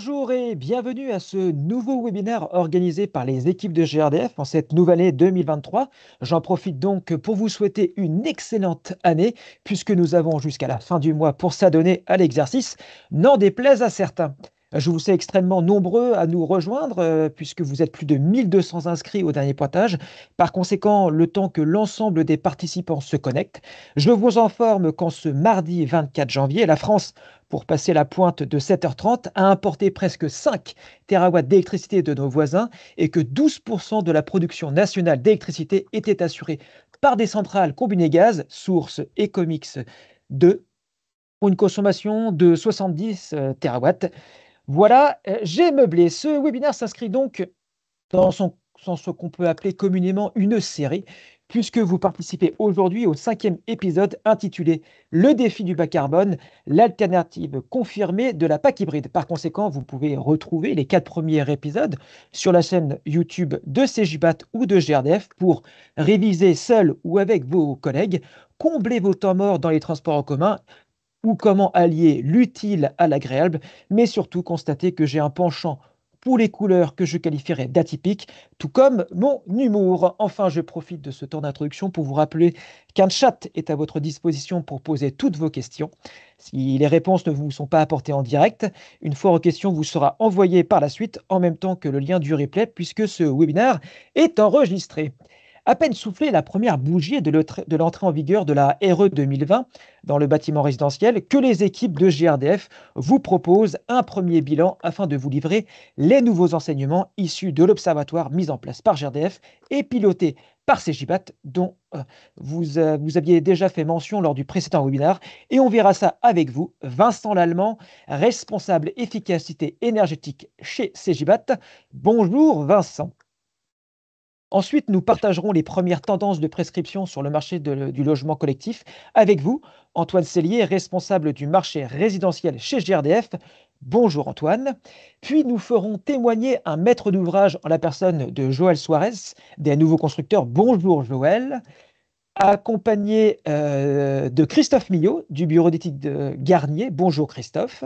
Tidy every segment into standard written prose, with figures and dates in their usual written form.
Bonjour et bienvenue à ce nouveau webinaire organisé par les équipes de GRDF en cette nouvelle année 2023. J'en profite donc pour vous souhaiter une excellente année puisque nous avons jusqu'à la fin du mois pour s'adonner à l'exercice, n'en déplaise à certains. Je vous sais extrêmement nombreux à nous rejoindre puisque vous êtes plus de 1200 inscrits au dernier pointage. Par conséquent, le temps que l'ensemble des participants se connectent, je vous informe qu'en ce mardi 24 janvier, la France pour passer la pointe de 7h30, a importé presque 5 TWh d'électricité de nos voisins et que 12% de la production nationale d'électricité était assurée par des centrales combinées gaz, source Ecomix 2, pour une consommation de 70 TWh. Voilà, j'ai meublé. Ce webinaire s'inscrit donc dans ce qu'on peut appeler communément une série, puisque vous participez aujourd'hui au 5e épisode intitulé Le défi du bas carbone, l'alternative confirmée de la PAC hybride. Par conséquent, vous pouvez retrouver les 4 premiers épisodes sur la chaîne YouTube de CJBAT ou de GRDF pour réviser seul ou avec vos collègues, combler vos temps morts dans les transports en commun ou comment allier l'utile à l'agréable, mais surtout constater que j'ai un penchant pour les couleurs que je qualifierais d'atypiques, tout comme mon humour. Enfin, je profite de ce temps d'introduction pour vous rappeler qu'un chat est à votre disposition pour poser toutes vos questions. Si les réponses ne vous sont pas apportées en direct, une fois aux questions vous sera envoyée par la suite en même temps que le lien du replay puisque ce webinaire est enregistré. À peine soufflé la première bougie de l'entrée en vigueur de la RE 2020 dans le bâtiment résidentiel, que les équipes de GRDF vous proposent un premier bilan afin de vous livrer les nouveaux enseignements issus de l'observatoire mis en place par GRDF et piloté par CJBAT, dont vous aviez déjà fait mention lors du précédent webinaire. Et on verra ça avec vous, Vincent Lallemand, responsable efficacité énergétique chez CJBAT. Bonjour Vincent. Ensuite, nous partagerons les premières tendances de prescription sur le marché du logement collectif avec vous, Antoine Sellier, responsable du marché résidentiel chez GRDF. Bonjour Antoine. Puis nous ferons témoigner un maître d'ouvrage en la personne de Joël Suarez, des nouveaux constructeurs. Bonjour Joël. Accompagné de Christophe Millot du bureau d'éthique de Garnier. Bonjour Christophe.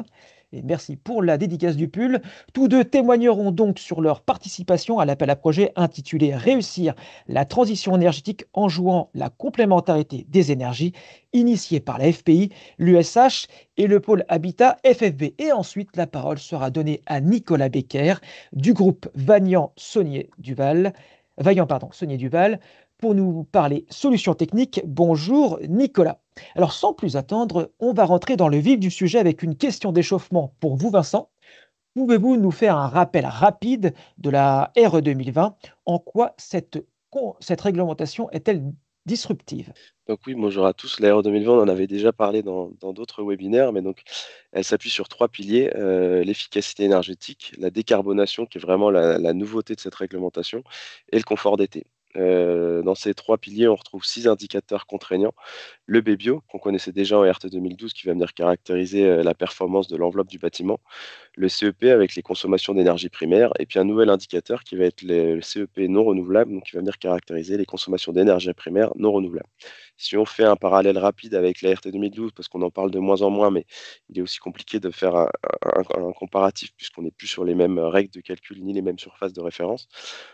Et merci pour la dédicace du pull. Tous deux témoigneront donc sur leur participation à l'appel à projet intitulé Réussir la transition énergétique en jouant la complémentarité des énergies, initié par la FPI, l'USH et le pôle Habitat FFB. Et ensuite, la parole sera donnée à Nicolas Becker du groupe Vaillant-Saunier-Duval pour nous parler solutions techniques. Bonjour Nicolas. Alors, sans plus attendre, on va rentrer dans le vif du sujet avec une question d'échauffement pour vous, Vincent. Pouvez-vous nous faire un rappel rapide de la RE 2020? En quoi cette réglementation est-elle disruptive? Donc oui, bonjour à tous. La RE 2020, on en avait déjà parlé dans d'autres webinaires, mais donc elle s'appuie sur trois piliers, l'efficacité énergétique, la décarbonation, qui est vraiment la nouveauté de cette réglementation, et le confort d'été. Dans ces trois piliers, on retrouve 6 indicateurs contraignants. Le BBio, qu'on connaissait déjà en RT 2012, qui va venir caractériser la performance de l'enveloppe du bâtiment, le CEP avec les consommations d'énergie primaire, et puis un nouvel indicateur qui va être le CEP non renouvelable, donc qui va venir caractériser les consommations d'énergie primaire non renouvelables. Si on fait un parallèle rapide avec la RT 2012, parce qu'on en parle de moins en moins, mais il est aussi compliqué de faire un comparatif puisqu'on n'est plus sur les mêmes règles de calcul ni les mêmes surfaces de référence,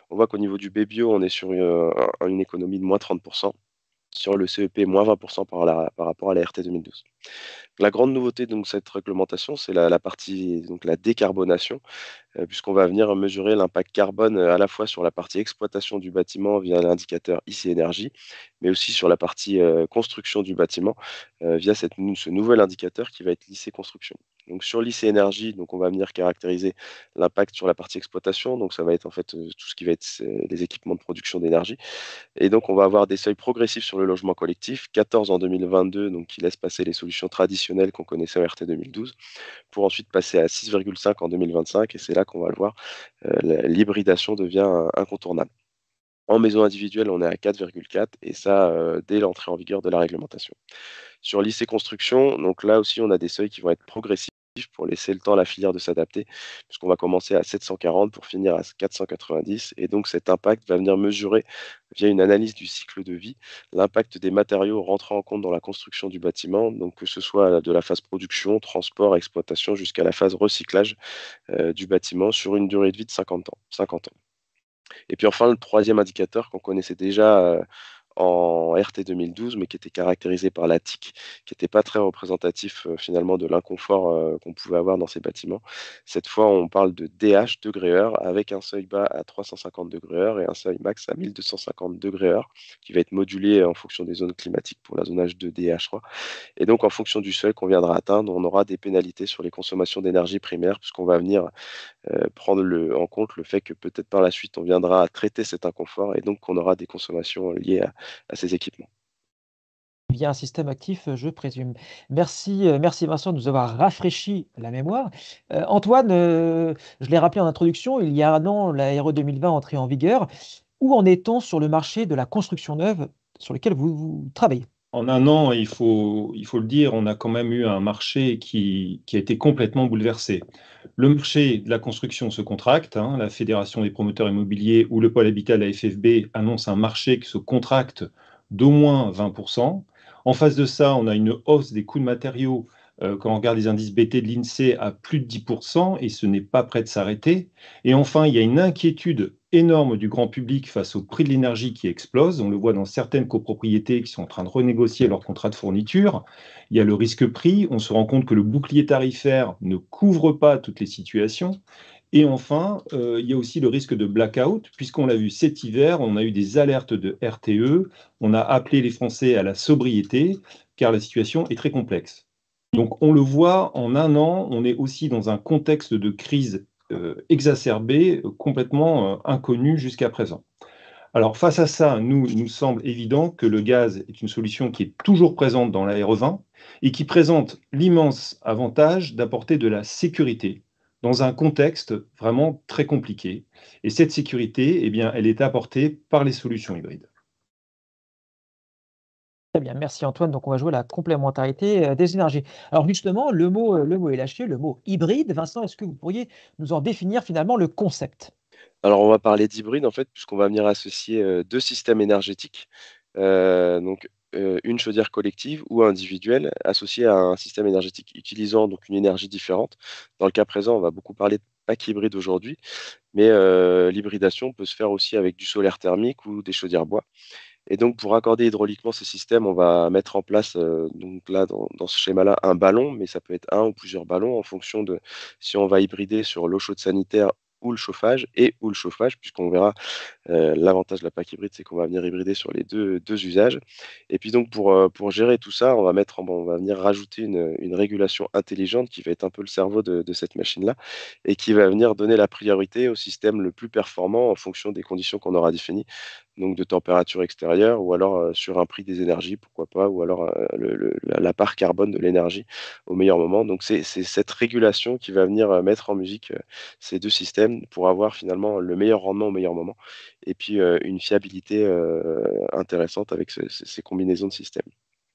on voit qu'au niveau du BBio, on est sur une économie de moins 30%, sur le CEP moins 20% par rapport à la RT 2012. La grande nouveauté de cette réglementation, c'est la partie, donc la décarbonation, puisqu'on va venir mesurer l'impact carbone à la fois sur la partie exploitation du bâtiment via l'indicateur IC Énergie, mais aussi sur la partie construction du bâtiment via ce nouvel indicateur qui va être l'IC Construction. Donc sur l'IC Énergie, donc on va venir caractériser l'impact sur la partie exploitation, donc ça va être en fait tout ce qui va être les équipements de production d'énergie. Et donc, on va avoir des seuils progressifs sur le logement collectif, 14 en 2022, donc qui laisse passer les solutions traditionnelles qu'on connaissait en RT 2012, pour ensuite passer à 6,5 en 2025. Et c'est là qu'on va le voir, l'hybridation devient incontournable. En maison individuelle, on est à 4,4 et ça, dès l'entrée en vigueur de la réglementation. Sur lycée construction, donc là aussi, on a des seuils qui vont être progressifs. pour laisser le temps à la filière de s'adapter, puisqu'on va commencer à 740 pour finir à 490. Et donc cet impact va venir mesurer, via une analyse du cycle de vie, l'impact des matériaux rentrant en compte dans la construction du bâtiment, donc que ce soit de la phase production, transport, exploitation, jusqu'à la phase recyclage du bâtiment sur une durée de vie de 50 ans. 50 ans. Et puis enfin, le troisième indicateur qu'on connaissait déjà en RT 2012, mais qui était caractérisé par la tique, qui n'était pas très représentatif finalement de l'inconfort qu'on pouvait avoir dans ces bâtiments. Cette fois, on parle de DH, degrés heure, avec un seuil bas à 350 degrés heure et un seuil max à 1250 degrés heure, qui va être modulé en fonction des zones climatiques pour la zone H2, DH3. Et donc, en fonction du seuil qu'on viendra atteindre, on aura des pénalités sur les consommations d'énergie primaire, puisqu'on va venir prendre en compte le fait que peut-être par la suite, on viendra à traiter cet inconfort et donc qu'on aura des consommations liées à ces équipements. Via un système actif, je présume. Merci, merci Vincent de nous avoir rafraîchi la mémoire. Antoine, je l'ai rappelé en introduction, il y a un an, la RE 2020 est entrée en vigueur. Où en est-on sur le marché de la construction neuve sur lequel vous travaillez? En un an, il faut le dire, on a quand même eu un marché qui a été complètement bouleversé. Le marché de la construction se contracte, hein, la Fédération des promoteurs immobiliers ou le pôle habitat de la FFB annonce un marché qui se contracte d'au moins 20%. En face de ça, on a une hausse des coûts de matériaux, quand on regarde les indices BT de l'INSEE, à plus de 10%, et ce n'est pas prêt de s'arrêter. Et enfin, il y a une inquiétude énorme du grand public face au prix de l'énergie qui explose. On le voit dans certaines copropriétés qui sont en train de renégocier leur contrat de fourniture. Il y a le risque prix. On se rend compte que le bouclier tarifaire ne couvre pas toutes les situations. Et enfin, il y a aussi le risque de blackout, puisqu'on l'a vu cet hiver, on a eu des alertes de RTE, on a appelé les Français à la sobriété, car la situation est très complexe. Donc on le voit, en un an, on est aussi dans un contexte de crise exacerbé, complètement inconnu jusqu'à présent. Alors face à ça, il nous semble évident que le gaz est une solution qui est toujours présente dans la RE20 et qui présente l'immense avantage d'apporter de la sécurité dans un contexte vraiment très compliqué. Et cette sécurité, eh bien, elle est apportée par les solutions hybrides. Très bien, merci Antoine. Donc on va jouer la complémentarité, des énergies. Alors justement, le mot est lâché, le mot hybride. Vincent, est-ce que vous pourriez nous en définir finalement le concept? Alors, on va parler d'hybride, en fait, puisqu'on va venir associer deux systèmes énergétiques. Donc, une chaudière collective ou individuelle associée à un système énergétique utilisant donc une énergie différente. Dans le cas présent, on va beaucoup parler de pack hybride aujourd'hui, mais l'hybridation peut se faire aussi avec du solaire thermique ou des chaudières bois. Et donc, pour raccorder hydrauliquement ces systèmes, on va mettre en place, donc là, dans ce schéma-là, un ballon, mais ça peut être un ou plusieurs ballons en fonction de si on va hybrider sur l'eau chaude sanitaire ou le chauffage, puisqu'on verra l'avantage de la PAC hybride, c'est qu'on va venir hybrider sur les deux usages. Et puis donc pour gérer tout ça, on va venir rajouter une régulation intelligente qui va être un peu le cerveau de cette machine-là et qui va venir donner la priorité au système le plus performant en fonction des conditions qu'on aura définies, donc de température extérieure ou alors sur un prix des énergies, pourquoi pas, ou alors la part carbone de l'énergie au meilleur moment. Donc c'est cette régulation qui va venir mettre en musique ces deux systèmes pour avoir finalement le meilleur rendement au meilleur moment et puis une fiabilité intéressante avec ces combinaisons de systèmes.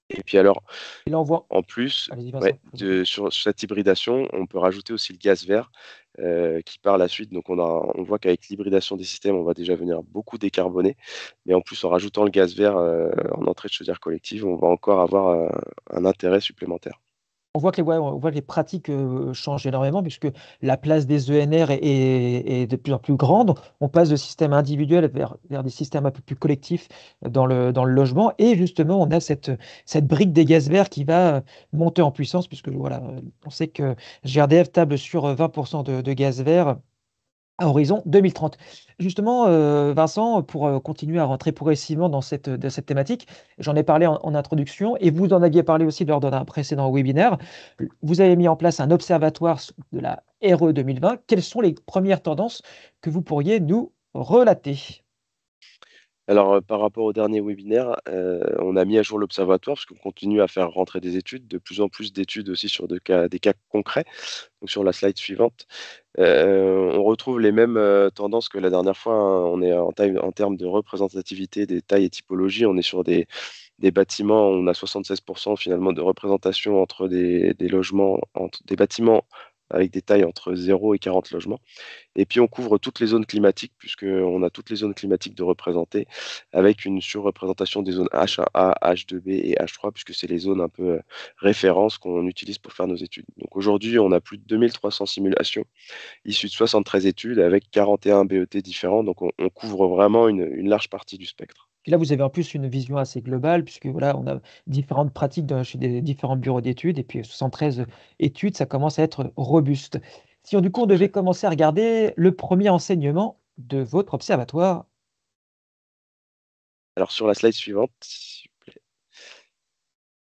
Et puis alors, Et là, on voit. en plus, Allez-y ouais, Vincent, je vous en prie. sur cette hybridation, on peut rajouter aussi le gaz vert qui par la suite, donc on voit qu'avec l'hybridation des systèmes, on va déjà venir beaucoup décarboner, mais en plus en rajoutant le gaz vert en entrée de chaudière collective, on va encore avoir un intérêt supplémentaire. On voit que les pratiques, changent énormément puisque la place des ENR est de plus en plus grande. On passe de systèmes individuels vers des systèmes un peu plus collectifs dans le logement et justement, on a cette brique des gaz verts qui va, monter en puissance puisque voilà, on sait que GRDF table sur, 20 de gaz vert à horizon 2030. Justement, Vincent, pour, continuer à rentrer progressivement dans cette thématique, j'en ai parlé en introduction et vous en aviez parlé aussi lors d'un précédent webinaire. Vous avez mis en place un observatoire de la RE 2020. Quelles sont les premières tendances que vous pourriez nous relater? Alors, par rapport au dernier webinaire, on a mis à jour l'observatoire parce qu'on continue à faire rentrer des études, de plus en plus d'études aussi sur des cas concrets. Donc sur la slide suivante, on retrouve les mêmes tendances que la dernière fois, hein. On est en termes de représentativité des tailles et typologies, on est sur des bâtiments, on a 76% finalement de représentation entre des logements, entre des bâtiments avec des tailles entre 0 et 40 logements. Et puis on couvre toutes les zones climatiques, puisqu'on a toutes les zones climatiques de représenter, avec une surreprésentation des zones H1A, H2B et H3, puisque c'est les zones un peu références qu'on utilise pour faire nos études. Donc aujourd'hui, on a plus de 2300 simulations issues de 73 études avec 41 BET différents. Donc on couvre vraiment une large partie du spectre. Puis là, vous avez en plus une vision assez globale, puisque voilà, on a différentes pratiques chez des différents bureaux d'études, et puis 73 études, ça commence à être robuste. Si du coup on Tout à devait fait. commencer à regarder le premier enseignement de votre observatoire. Alors sur la slide suivante, s'il vous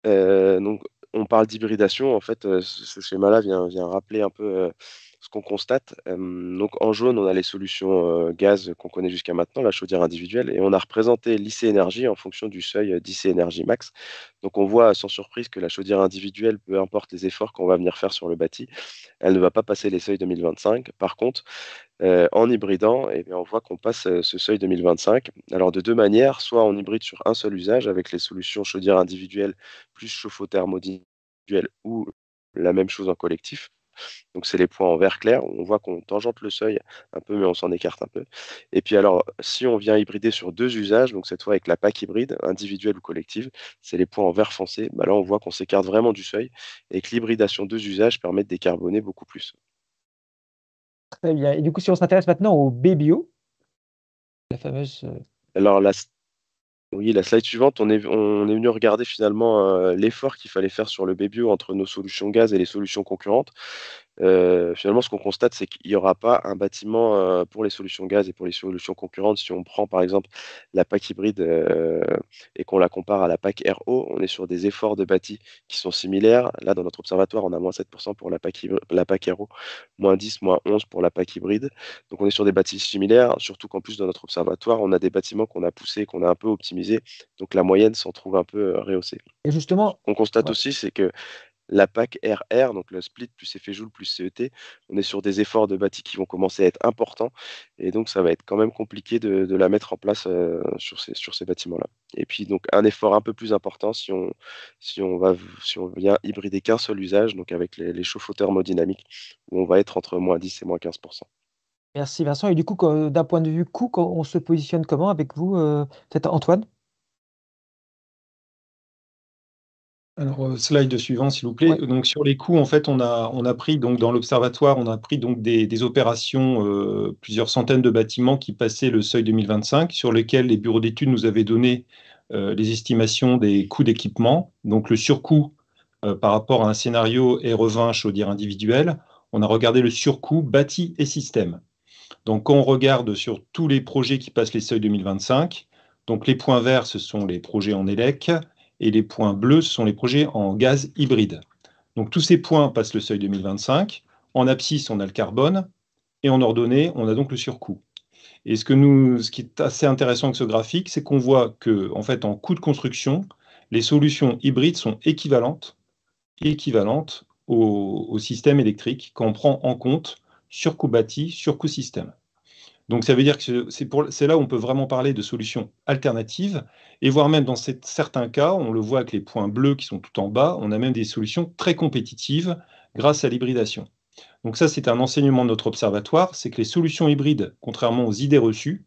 plaît. Donc, on parle d'hybridation. En fait, ce schéma-là vient rappeler un peu ce qu'on constate. Donc, en jaune, on a les solutions gaz qu'on connaît jusqu'à maintenant, la chaudière individuelle, et on a représenté l'IC énergie en fonction du seuil d'IC énergie max. Donc, on voit sans surprise que la chaudière individuelle, peu importe les efforts qu'on va venir faire sur le bâti, elle ne va pas passer les seuils 2025. Par contre, en hybridant, eh bien, on voit qu'on passe ce seuil 2025. Alors de deux manières, soit on hybride sur un seul usage avec les solutions chaudière individuelle plus chauffe-eau thermo-individuel ou la même chose en collectif. Donc c'est les points en vert clair. On voit qu'on tangente le seuil un peu, mais on s'en écarte un peu. Et puis alors, si on vient hybrider sur deux usages, donc cette fois avec la PAC hybride, individuelle ou collective, c'est les points en vert foncé. Bah là, on voit qu'on s'écarte vraiment du seuil et que l'hybridation deux usages permet de décarboner beaucoup plus. Très bien. Et du coup, si on s'intéresse maintenant au BBO, la fameuse. Alors la Oui, la slide suivante, on est venu regarder finalement l'effort qu'il fallait faire sur le BBO entre nos solutions gaz et les solutions concurrentes. Finalement, ce qu'on constate, c'est qu'il n'y aura pas un bâtiment pour les solutions gaz et pour les solutions concurrentes. Si on prend par exemple la PAC hybride et qu'on la compare à la PAC RO, on est sur des efforts de bâti qui sont similaires. Là, dans notre observatoire, on a -7% pour la PAC RO, -10, -11 pour la PAC hybride. Donc on est sur des bâtis similaires, surtout qu'en plus dans notre observatoire, on a des bâtiments qu'on a poussés, qu'on a un peu optimisés. Donc la moyenne s'en trouve un peu rehaussée. Et Ce justement, qu'on constate ouais. aussi, c'est que la PAC RR, donc le split plus effet Joule plus CET, on est sur des efforts de bâti qui vont commencer à être importants et donc ça va être quand même compliqué de la mettre en place sur ces bâtiments-là. Et puis donc un effort un peu plus important si on vient hybrider qu'un seul usage, donc avec les chauffe-eau thermodynamiques, où on va être entre -10 et -15%. Merci Vincent. Et du coup, d'un point de vue coût, on se positionne comment avec vous, peut-être Antoine? Alors, slide suivant, s'il vous plaît. Ouais. Donc, sur les coûts, en fait, on a pris donc dans l'observatoire, on a pris donc des opérations, plusieurs centaines de bâtiments qui passaient le seuil 2025, sur lesquels les bureaux d'études nous avaient donné les estimations des coûts d'équipement. Donc, le surcoût par rapport à un scénario R20 chaudière individuelle, on a regardé le surcoût bâti et système. Donc, quand on regarde sur tous les projets qui passent les seuils 2025, donc les points verts, ce sont les projets en élec, et les points bleus, ce sont les projets en gaz hybride. Donc, tous ces points passent le seuil 2025. En abscisse, on a le carbone, et en ordonnée, on a donc le surcoût. Et ce qui est assez intéressant avec ce graphique, c'est qu'on voit que, en fait, en coût de construction, les solutions hybrides sont équivalentes au système électrique quand on prend en compte surcoût bâti, surcoût système. Donc ça veut dire que c'est là où on peut vraiment parler de solutions alternatives, et voire même dans certains cas, on le voit avec les points bleus qui sont tout en bas, on a même des solutions très compétitives grâce à l'hybridation. Donc ça, c'est un enseignement de notre observatoire, c'est que les solutions hybrides, contrairement aux idées reçues,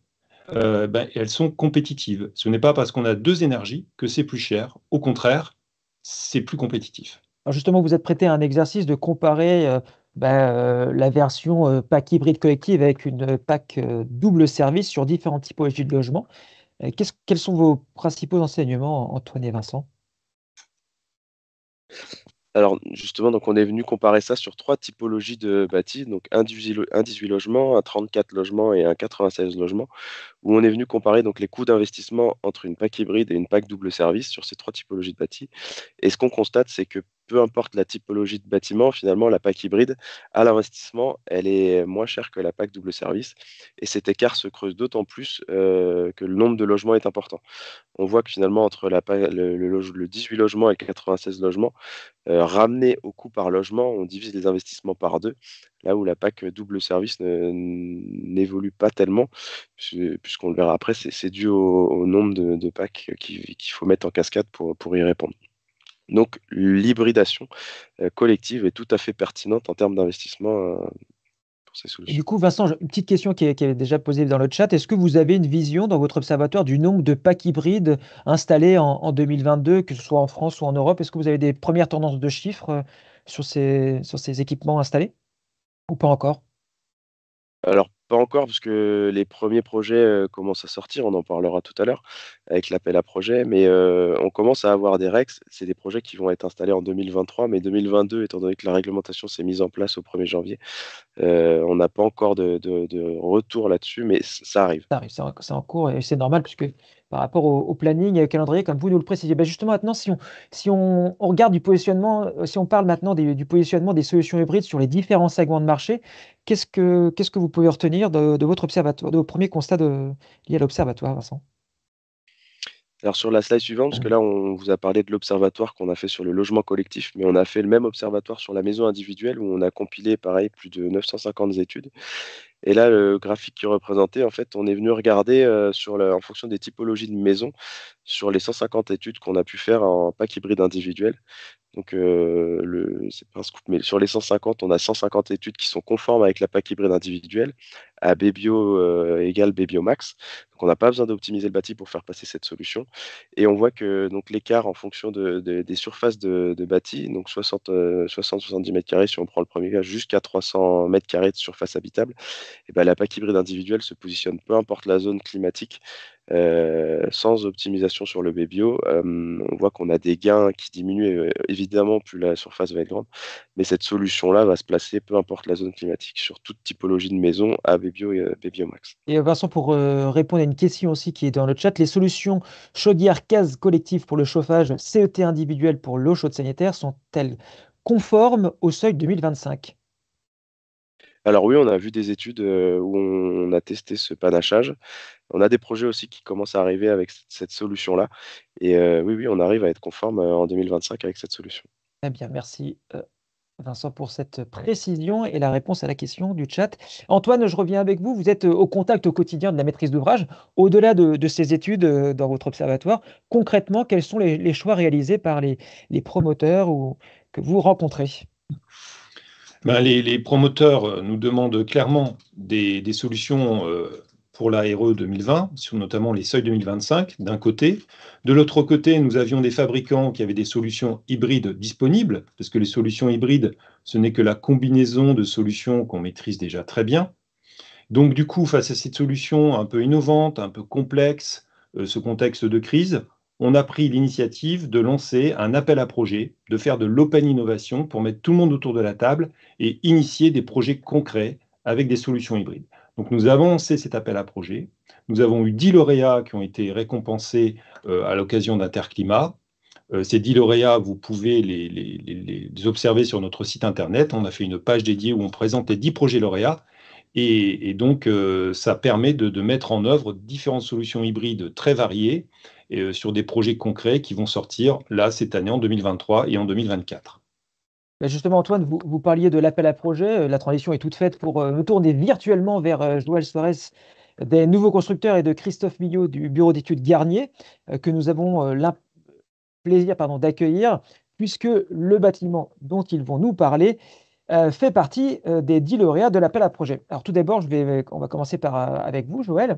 elles sont compétitives. Ce n'est pas parce qu'on a deux énergies que c'est plus cher. Au contraire, c'est plus compétitif. Alors justement, vous êtes prêté à un exercice de comparer la version PAC hybride collective avec une PAC double service sur différentes typologies de logements. Quels sont vos principaux enseignements, Antoine et Vincent? Alors justement, donc on est venu comparer ça sur trois typologies de bâtis, donc un 18 logements, un 34 logements et un 96 logements, où on est venu comparer donc les coûts d'investissement entre une PAC hybride et une PAC double service sur ces trois typologies de bâtis. Et ce qu'on constate, c'est que peu importe la typologie de bâtiment, finalement, la PAC hybride, à l'investissement, elle est moins chère que la PAC double service. Et cet écart se creuse d'autant plus que le nombre de logements est important. On voit que finalement, entre le 18 logements et 96 logements, ramené au coût par logement, on divise les investissements par deux, là où la PAC double service n'évolue pas tellement, puisqu'on le verra après, c'est dû au nombre de PAC qu'il faut mettre en cascade pour y répondre. Donc l'hybridation collective est tout à fait pertinente en termes d'investissement pour ces Et du solutions. coup, Vincent, une petite question qui est déjà posée dans le chat. Est-ce que vous avez une vision dans votre observatoire du nombre de packs hybrides installés en 2022, que ce soit en France ou en Europe? Est-ce que vous avez des premières tendances de chiffres sur ces équipements installés ou pas encore? Alors, pas encore, parce que les premiers projets commencent à sortir, on en parlera tout à l'heure avec l'appel à projet, mais on commence à avoir des REX. C'est des projets qui vont être installés en 2023, mais 2022, étant donné que la réglementation s'est mise en place au 1er janvier, on n'a pas encore de retour là-dessus, mais ça arrive. Ça arrive, c'est en cours et c'est normal puisque par rapport au planning et au calendrier, comme vous nous le précisez. Bah, justement, maintenant, si on regarde du positionnement, si on parle maintenant du positionnement des solutions hybrides sur les différents segments de marché, qu'est-ce que vous pouvez retenir de votre observatoire, de vos premiers constats liés à l'observatoire, Vincent? Alors sur la slide suivante, parce que là, on vous a parlé de l'observatoire qu'on a fait sur le logement collectif, mais on a fait le même observatoire sur la maison individuelle où on a compilé, pareil, plus de 950 études. Et là, le graphique qui est représenté, en fait, on est venu regarder en fonction des typologies de maisons sur les 150 études qu'on a pu faire en pack hybride individuel. Donc, c'est pas un scoop, mais sur les 150, on a 150 études qui sont conformes avec la PAC hybride individuelle, à BBio égale BBio max. Donc, on n'a pas besoin d'optimiser le bâti pour faire passer cette solution. Et on voit que donc l'écart en fonction des surfaces de bâti, donc 60-70 mètres carrés, si on prend le premier cas, jusqu'à 300 mètres carrés de surface habitable, et ben, la PAC hybride individuelle se positionne, peu importe la zone climatique, sans optimisation sur le BBio. On voit qu'on a des gains qui diminuent, évidemment, plus la surface va être grande, mais cette solution-là va se placer, peu importe la zone climatique, sur toute typologie de maison à BBio et BBio max. Et Vincent, pour répondre à une question aussi qui est dans le chat, les solutions chaudières cases collectives pour le chauffage, CET individuel pour l'eau chaude sanitaire sont-elles conformes au seuil 2025? Alors oui, on a vu des études où on a testé ce panachage. On a des projets aussi qui commencent à arriver avec cette solution-là. Et oui, oui, on arrive à être conforme en 2025 avec cette solution. Très bien, merci Vincent pour cette précision et la réponse à la question du chat. Antoine, je reviens avec vous. Vous êtes au contact au quotidien de la maîtrise d'ouvrage. Au-delà de ces études dans votre observatoire, concrètement, quels sont les choix réalisés par les promoteurs ou, que vous rencontrez? Ben, les promoteurs nous demandent clairement des solutions pour la RE 2020, sur notamment les seuils 2025 d'un côté. De l'autre côté, nous avions des fabricants qui avaient des solutions hybrides disponibles, parce que les solutions hybrides, ce n'est que la combinaison de solutions qu'on maîtrise déjà très bien. Donc du coup, face à cette solution un peu innovante, un peu complexe, ce contexte de crise, on a pris l'initiative de lancer un appel à projet, de faire de l'open innovation pour mettre tout le monde autour de la table et initier des projets concrets avec des solutions hybrides. Donc nous avons lancé cet appel à projet. Nous avons eu 10 lauréats qui ont été récompensés à l'occasion d'Interclimat. Ces 10 lauréats, vous pouvez les observer sur notre site internet. On a fait une page dédiée où on présente les 10 projets lauréats. Et donc, ça permet de mettre en œuvre différentes solutions hybrides très variées sur des projets concrets qui vont sortir là cette année en 2023 et en 2024. Ben justement, Antoine, vous parliez de l'appel à projet. La transition est toute faite pour me tourner virtuellement vers Joël Suarez des nouveaux constructeurs et de Christophe Millot du bureau d'études Garnier, que nous avons plaisir d'accueillir, puisque le bâtiment dont ils vont nous parler fait partie des 10 lauréats de l'appel à projet. Alors tout d'abord, on va commencer avec vous, Joël.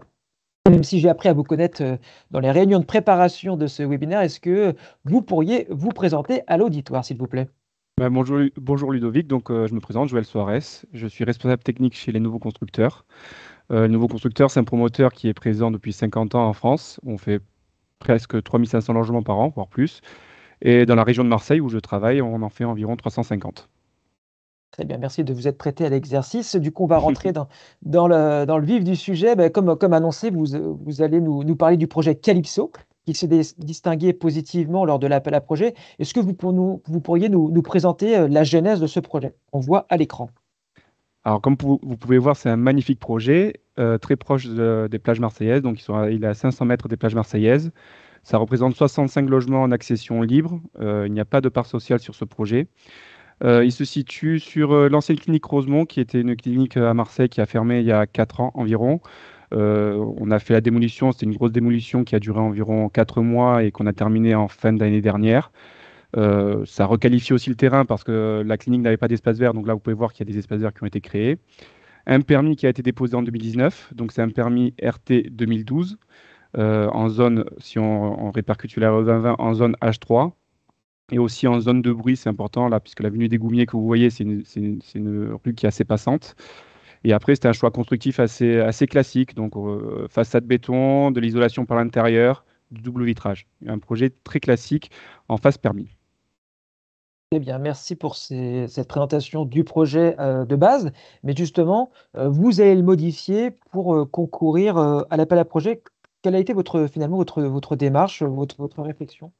Même si j'ai appris à vous connaître dans les réunions de préparation de ce webinaire, est-ce que vous pourriez vous présenter à l'auditoire, s'il vous plaît? Bonjour Ludovic, donc je me présente, Joël Suarez, je suis responsable technique chez les Nouveaux Constructeurs. Les Nouveaux Constructeurs, c'est un promoteur qui est présent depuis 50 ans en France. On fait presque 3500 logements par an, voire plus. Et dans la région de Marseille où je travaille, on en fait environ 350. Très bien, merci de vous être prêté à l'exercice. Du coup, on va rentrer dans le vif du sujet. Ben, comme annoncé, vous allez nous parler du projet Calypso, qui s'est distingué positivement lors de l'appel à projet. Est-ce que vous pourriez nous présenter la genèse de ce projet? On voit à l'écran. Alors, comme vous pouvez voir, c'est un magnifique projet, très proche des plages marseillaises. Donc, il est à 500 mètres des plages marseillaises. Ça représente 65 logements en accession libre. Il n'y a pas de part sociale sur ce projet. Il se situe sur l'ancienne clinique Rosemont, qui était une clinique à Marseille qui a fermé il y a 4 ans environ. On a fait la démolition, c'était une grosse démolition qui a duré environ 4 mois et qu'on a terminé en fin d'année dernière. Ça requalifie aussi le terrain parce que la clinique n'avait pas d'espace vert, donc là vous pouvez voir qu'il y a des espaces verts qui ont été créés. Un permis qui a été déposé en 2019, donc c'est un permis RT 2012, en zone, si on répercute sur la rue 2020, en zone H3. Et aussi en zone de bruit, c'est important là, puisque l'avenue des Goumiers que vous voyez, c'est une rue qui est assez passante. Et après, c'était un choix constructif assez classique, donc façade béton, de l'isolation par l'intérieur, du double vitrage. Un projet très classique en phase permis. Eh bien, merci pour cette présentation du projet de base. Mais justement, vous allez le modifier pour concourir à l'appel à projet. Quelle a été finalement votre démarche, votre réflexion?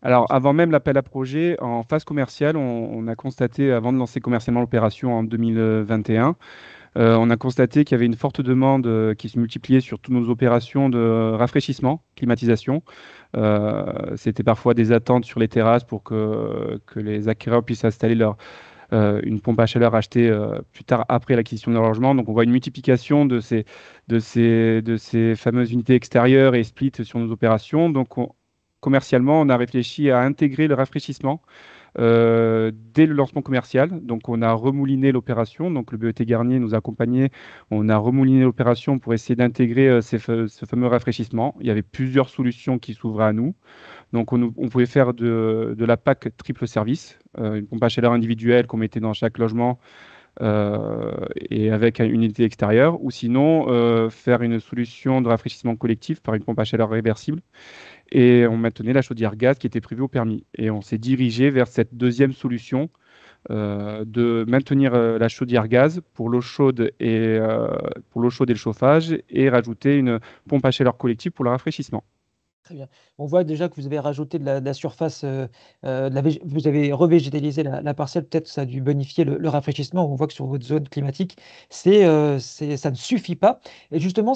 Alors, avant même l'appel à projet, en phase commerciale, on a constaté, avant de lancer commercialement l'opération en 2021, on a constaté qu'il y avait une forte demande qui se multipliait sur toutes nos opérations de rafraîchissement, climatisation. C'était parfois des attentes sur les terrasses pour que les acquéreurs puissent installer une pompe à chaleur achetée plus tard après l'acquisition de leur logement. Donc on voit une multiplication de ces fameuses unités extérieures et split sur nos opérations. Donc commercialement, on a réfléchi à intégrer le rafraîchissement dès le lancement commercial. Donc, on a remouliné l'opération. Donc, le BET Garnier nous a accompagnés. On a remouliné l'opération pour essayer d'intégrer ce fameux rafraîchissement. Il y avait plusieurs solutions qui s'ouvraient à nous. Donc, on pouvait faire de la PAC triple service, une pompe à chaleur individuelle qu'on mettait dans chaque logement et avec une unité extérieure, ou sinon faire une solution de rafraîchissement collectif par une pompe à chaleur réversible et on maintenait la chaudière gaz qui était prévue au permis. Et on s'est dirigé vers cette deuxième solution de maintenir la chaudière gaz pour l'eau chaude et le chauffage et rajouter une pompe à chaleur collective pour le rafraîchissement. Très bien. On voit déjà que vous avez rajouté de la surface, vous avez revégétalisé la parcelle, peut-être ça a dû bonifier le rafraîchissement. On voit que sur votre zone climatique, ça ne suffit pas. Et justement,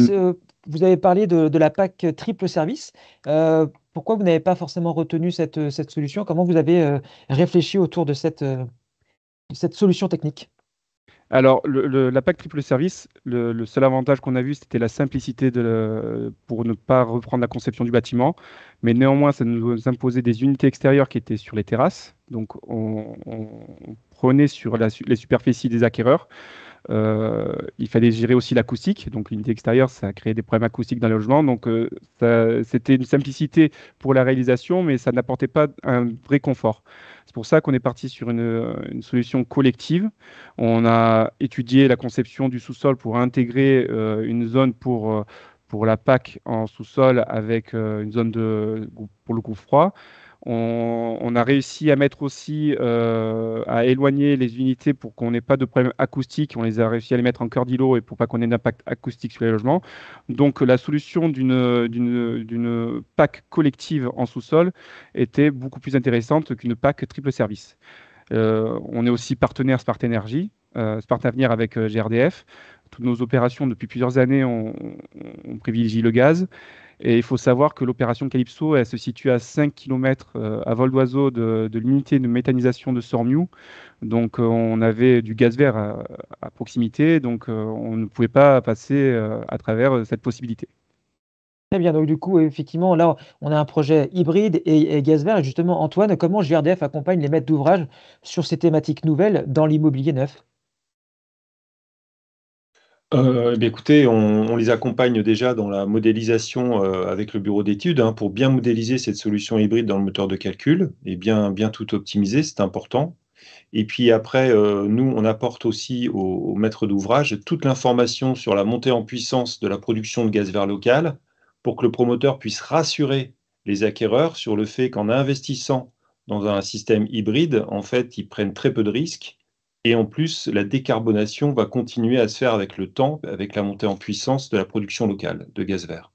vous avez parlé de la PAC triple service. Pourquoi vous n'avez pas forcément retenu cette solution? Comment vous avez réfléchi autour de cette solution technique? Alors, la PAC triple service, le seul avantage qu'on a vu, c'était la simplicité pour ne pas reprendre la conception du bâtiment. Mais néanmoins, ça nous imposait des unités extérieures qui étaient sur les terrasses. Donc, on prenait sur les superficies des acquéreurs. Il fallait gérer aussi l'acoustique. Donc, l'unité extérieure, ça a créé des problèmes acoustiques dans le logement. Donc, c'était une simplicité pour la réalisation, mais ça n'apportait pas un vrai confort. C'est pour ça qu'on est parti sur une solution collective. On a étudié la conception du sous-sol pour intégrer une zone pour la PAC en sous-sol avec une zone pour le coup froid. On a réussi à mettre aussi, à éloigner les unités pour qu'on n'ait pas de problème acoustique. On les a réussi à les mettre en cœur d'îlot et pour pas qu'on ait d'impact acoustique sur les logements. Donc la solution d'une PAC collective en sous-sol était beaucoup plus intéressante qu'une PAC triple service. On est aussi partenaire Smart Energy, Smart Avenir avec GRDF. Toutes nos opérations depuis plusieurs années, on privilégie le gaz. Et il faut savoir que l'opération Calypso, elle se situe à 5 km à vol d'oiseau de l'unité de méthanisation de Sormiou. Donc on avait du gaz vert à proximité, donc on ne pouvait pas passer à travers cette possibilité. Très bien, donc du coup, effectivement, là, on a un projet hybride et gaz vert. Et justement, Antoine, comment GRDF accompagne les maîtres d'ouvrage sur ces thématiques nouvelles dans l'immobilier neuf? Eh bien, écoutez, on les accompagne déjà dans la modélisation avec le bureau d'études pour bien modéliser cette solution hybride dans le moteur de calcul et bien tout optimiser, c'est important. Et puis après, nous, on apporte aussi aux maîtres d'ouvrage toute l'information sur la montée en puissance de la production de gaz vert local pour que le promoteur puisse rassurer les acquéreurs sur le fait qu'en investissant dans un système hybride, en fait, ils prennent très peu de risques. Et en plus, la décarbonation va continuer à se faire avec le temps, avec la montée en puissance de la production locale de gaz vert.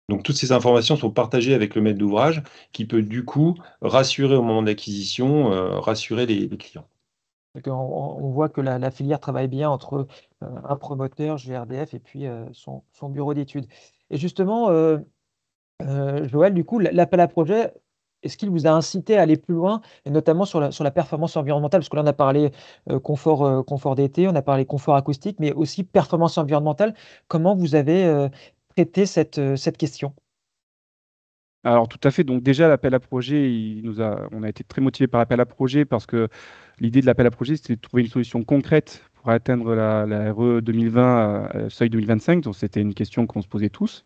Donc toutes ces informations sont partagées avec le maître d'ouvrage qui peut du coup rassurer au moment de l'acquisition, rassurer les clients. Donc, on voit que la filière travaille bien entre un promoteur, GRDF, et puis son bureau d'études. Et justement, Joël, du coup, l'appel à projet, est-ce qu'il vous a incité à aller plus loin, et notamment sur la performance environnementale? Parce que là, on a parlé confort d'été, on a parlé confort acoustique, mais aussi performance environnementale. Comment vous avez traité cette question? Alors tout à fait. Donc déjà l'appel à projet, on a été très motivé par l'appel à projet parce que l'idée de l'appel à projet, c'était de trouver une solution concrète pour atteindre la RE 2020, seuil 2025. Donc c'était une question qu'on se posait tous.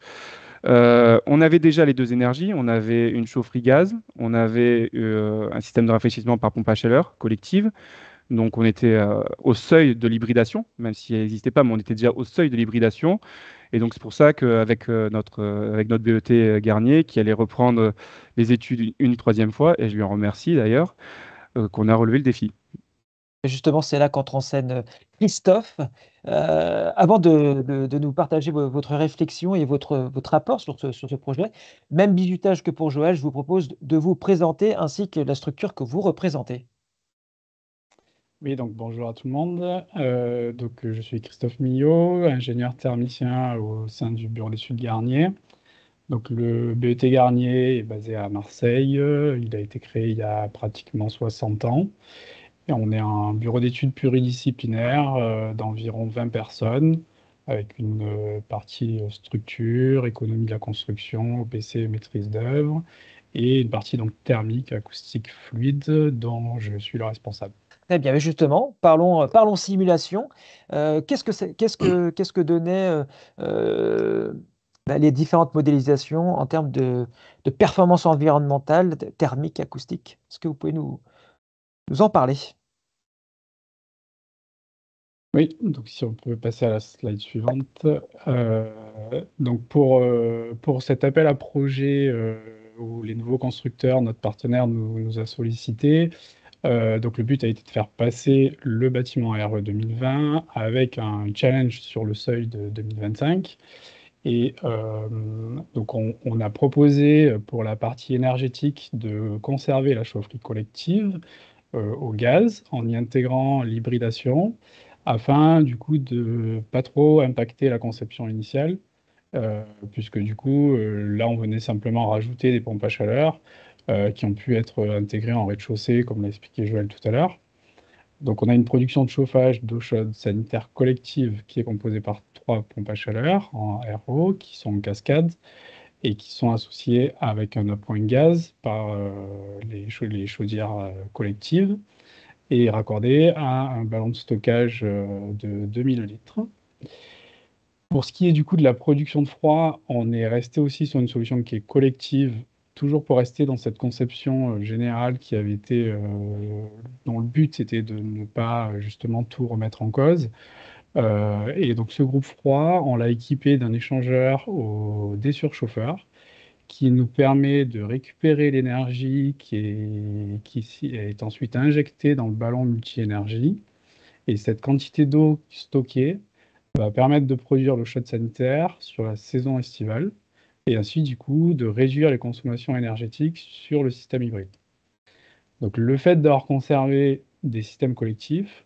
On avait déjà les deux énergies. On avait une chaufferie gaz, on avait un système de rafraîchissement par pompe à chaleur collective. Donc on était au seuil de l'hybridation, même si elle n'existait pas, mais on était déjà au seuil de l'hybridation. Et donc c'est pour ça qu'avec avec notre BET Garnier, qui allait reprendre les études une troisième fois, et je lui en remercie d'ailleurs, qu'on a relevé le défi. Et justement, c'est là qu'entre en scène Christophe. Avant de nous partager votre réflexion et votre rapport sur ce projet, même bizutage que pour Joël, je vous propose de vous présenter ainsi que la structure que vous représentez. Oui, donc bonjour à tout le monde. Je suis Christophe Millot, ingénieur thermicien au sein du bureau d'études Garnier. Donc le BET Garnier est basé à Marseille. Il a été créé il y a pratiquement 60 ans. Et on est un bureau d'études pluridisciplinaire d'environ 20 personnes, avec une partie structure, économie de la construction, OPC, maîtrise d'œuvre, et une partie donc thermique, acoustique, fluide, dont je suis le responsable. Très bien, mais justement, parlons simulation. Qu'est-ce que donnaient les différentes modélisations en termes de performance environnementale, thermique, acoustique? Est-ce que vous pouvez nous en parler? Oui, donc si on peut passer à la slide suivante. Pour cet appel à projet où les nouveaux constructeurs, notre partenaire nous a sollicité, donc le but a été de faire passer le bâtiment RE 2020 avec un challenge sur le seuil de 2025. Et donc on a proposé pour la partie énergétique de conserver la chaufferie collective au gaz en y intégrant l'hybridation afin du coup de pas trop impacter la conception initiale, puisque du coup là on venait simplement rajouter des pompes à chaleur qui ont pu être intégrées en rez-de-chaussée comme l'a expliqué Joël tout à l'heure. Donc on a une production de chauffage d'eau chaude sanitaire collective qui est composée par 3 pompes à chaleur en RO qui sont en cascade et qui sont associées avec un appoint gaz par les chaudières collectives et raccordées à un ballon de stockage de 2000 litres. Pour ce qui est du coup de la production de froid, on est resté aussi sur une solution qui est collective, toujours pour rester dans cette conception générale qui avait été, dont le but c'était de ne pas justement tout remettre en cause. Et donc ce groupe froid, on l'a équipé d'un échangeur au désurchauffeur qui nous permet de récupérer l'énergie qui est ensuite injectée dans le ballon multi-énergie. Et cette quantité d'eau stockée va permettre de produire l'eau chaude sanitaire sur la saison estivale et ainsi du coup de réduire les consommations énergétiques sur le système hybride. Donc le fait d'avoir conservé des systèmes collectifs,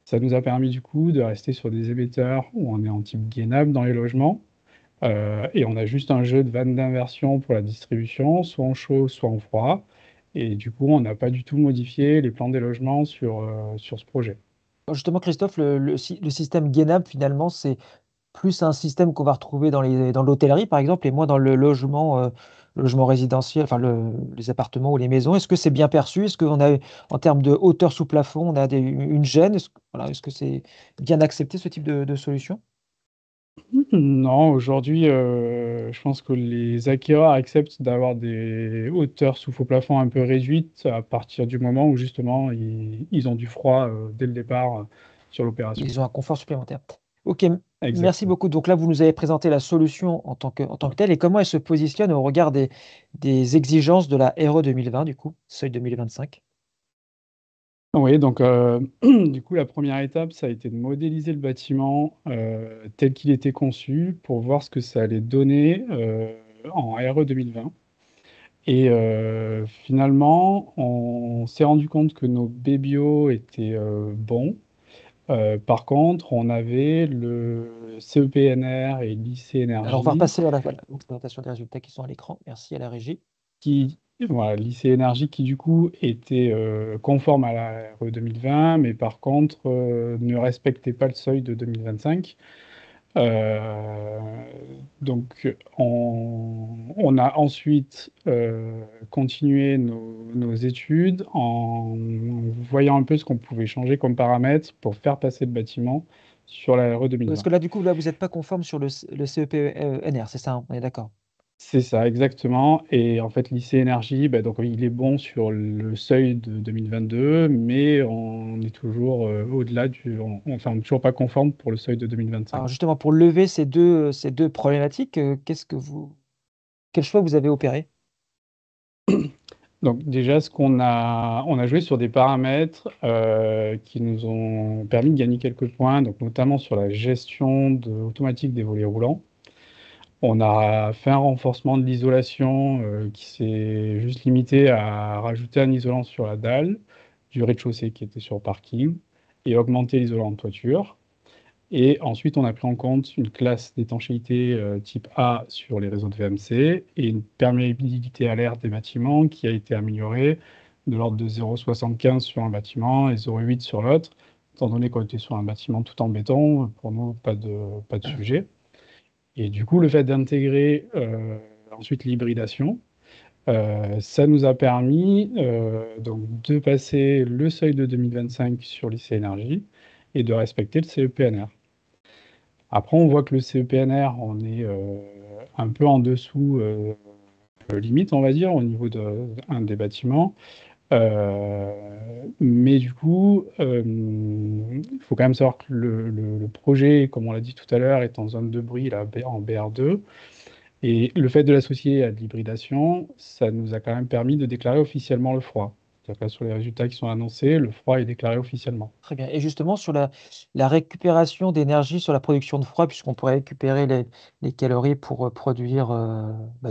ça nous a permis du coup de rester sur des émetteurs où on est en type gainable dans les logements et on a juste un jeu de vannes d'inversion pour la distribution, soit en chaud, soit en froid. Et du coup, on n'a pas du tout modifié les plans des logements sur ce projet. Justement, Christophe, le système Gainab, finalement, c'est plus un système qu'on va retrouver dans l'hôtellerie, par exemple, et moins dans le logement résidentiel, enfin les appartements ou les maisons. Est-ce que c'est bien perçu? Est-ce qu'on a, en termes de hauteur sous plafond, on a une gêne? Est-ce que c'est bien accepté, ce type de solution? Non, aujourd'hui, je pense que les acquéreurs acceptent d'avoir des hauteurs sous faux plafond un peu réduites à partir du moment où justement ils ont du froid dès le départ sur l'opération. Ils ont un confort supplémentaire. Ok, merci Exactement. beaucoup. Donc là, vous nous avez présenté la solution en tant que telle, et comment elle se positionne au regard des exigences de la RE 2020, du coup, seuil 2025. Oui, donc du coup, la première étape, ça a été de modéliser le bâtiment tel qu'il était conçu pour voir ce que ça allait donner en RE 2020. Et finalement, on s'est rendu compte que nos BBO étaient bons. Par contre, on avait le CEPNR et l'IC Alors, on va Énergie repasser à la présentation des résultats qui sont à l'écran. Merci à la régie. voilà, l'IC Énergie qui du coup était conforme à la RE 2020, mais par contre ne respectait pas le seuil de 2025. Euh, donc on a ensuite continué nos études en voyant un peu ce qu'on pouvait changer comme paramètres pour faire passer le bâtiment sur la RE Parce 2020. que là, du coup, là, vous n'êtes pas conforme sur le CEPNR, c'est ça, hein, on est d'accord. C'est ça, exactement. Et en fait, lycée énergie, bah, donc il est bon sur le seuil de 2022, mais on est toujours au-delà enfin, on n'est toujours pas conforme pour le seuil de 2025. Alors, justement, pour lever ces deux problématiques, quel choix vous avez opéré? Donc déjà, on a joué sur des paramètres qui nous ont permis de gagner quelques points, donc notamment sur la gestion automatique des volets roulants. On a fait un renforcement de l'isolation qui s'est juste limité à rajouter un isolant sur la dalle du rez-de-chaussée qui était sur le parking et augmenter l'isolant de toiture. Et ensuite, on a pris en compte une classe d'étanchéité type A sur les réseaux de VMC et une perméabilité à l'air des bâtiments qui a été améliorée de l'ordre de 0,75 sur un bâtiment et 0,8 sur l'autre. Étant donné qu'on était sur un bâtiment tout en béton, pour nous, pas de sujet. Et du coup, le fait d'intégrer ensuite l'hybridation, ça nous a permis donc de passer le seuil de 2025 sur l'IC Énergie et de respecter le CEPNR. Après, on voit que le CEPNR, on est un peu en dessous limite, on va dire, au niveau d'un des bâtiments. Mais du coup, il faut quand même savoir que le projet, comme on l'a dit tout à l'heure, est en zone de bris là, en BR2. Et le fait de l'associer à de l'hybridation, ça nous a quand même permis de déclarer officiellement le froid. C'est-à-dire que là, sur les résultats qui sont annoncés, le froid est déclaré officiellement. Très bien. Et justement, sur la récupération d'énergie sur la production de froid, puisqu'on pourrait récupérer les calories pour produire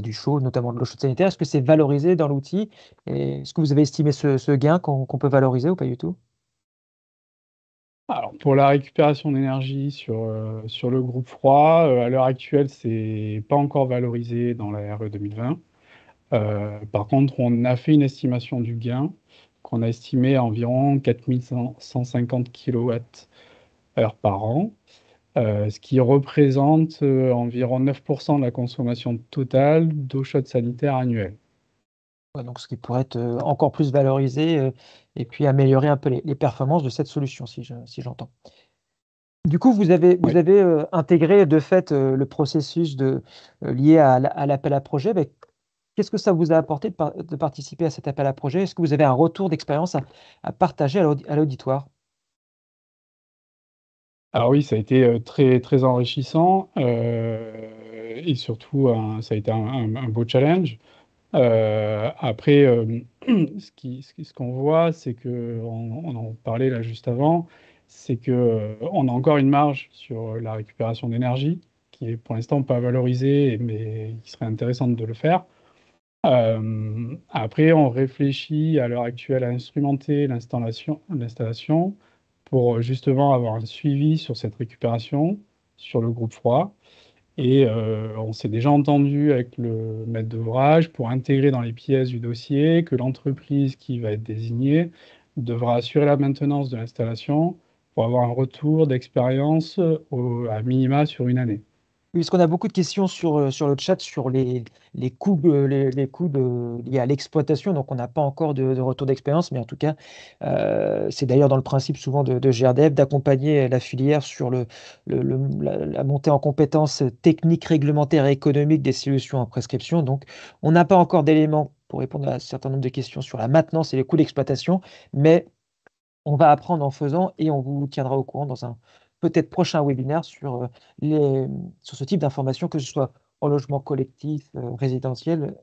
du chaud, notamment de l'eau chaude sanitaire, est-ce que c'est valorisé dans l'outil? Et est-ce que vous avez estimé ce gain qu'on peut valoriser ou pas du tout? Alors, pour la récupération d'énergie sur le groupe froid, à l'heure actuelle, c'est pas encore valorisé dans la RE 2020. Par contre, on a fait une estimation du gain qu'on a estimé à environ 4150 kWh par an, ce qui représente environ 9% de la consommation totale d'eau chaude sanitaire annuelle. Ouais, donc, ce qui pourrait être encore plus valorisé et puis améliorer un peu les performances de cette solution, si j'entends. Du coup, vous Oui. avez intégré de fait le processus lié à l'appel à projet. Mais qu'est-ce que ça vous a apporté de participer à cet appel à projet? Est-ce que vous avez un retour d'expérience à partager à l'auditoire? Alors oui, ça a été très, très enrichissant et surtout, ça a été un beau challenge. Après, ce qu'on voit, c'est que, on en parlait là juste avant, c'est que on a encore une marge sur la récupération d'énergie qui est pour l'instant pas valorisée, mais qui serait intéressante de le faire. Après, on réfléchit à l'heure actuelle à instrumenter l'installation pour justement avoir un suivi sur cette récupération, sur le groupe froid. Et on s'est déjà entendu avec le maître d'ouvrage pour intégrer dans les pièces du dossier que l'entreprise qui va être désignée devra assurer la maintenance de l'installation pour avoir un retour d'expérience à minima sur une année. Oui, parce qu'on a beaucoup de questions sur le chat sur les coûts, liés à l'exploitation. Donc, on n'a pas encore de retour d'expérience, mais en tout cas, c'est d'ailleurs dans le principe souvent de GRDF d'accompagner la filière sur la montée en compétences techniques, réglementaires et économiques des solutions en prescription. Donc, on n'a pas encore d'éléments pour répondre à un certain nombre de questions sur la maintenance et les coûts d'exploitation, mais on va apprendre en faisant et on vous tiendra au courant dans un peut-être prochain webinaire sur ce type d'informations, que ce soit en logement collectif, résidentiel,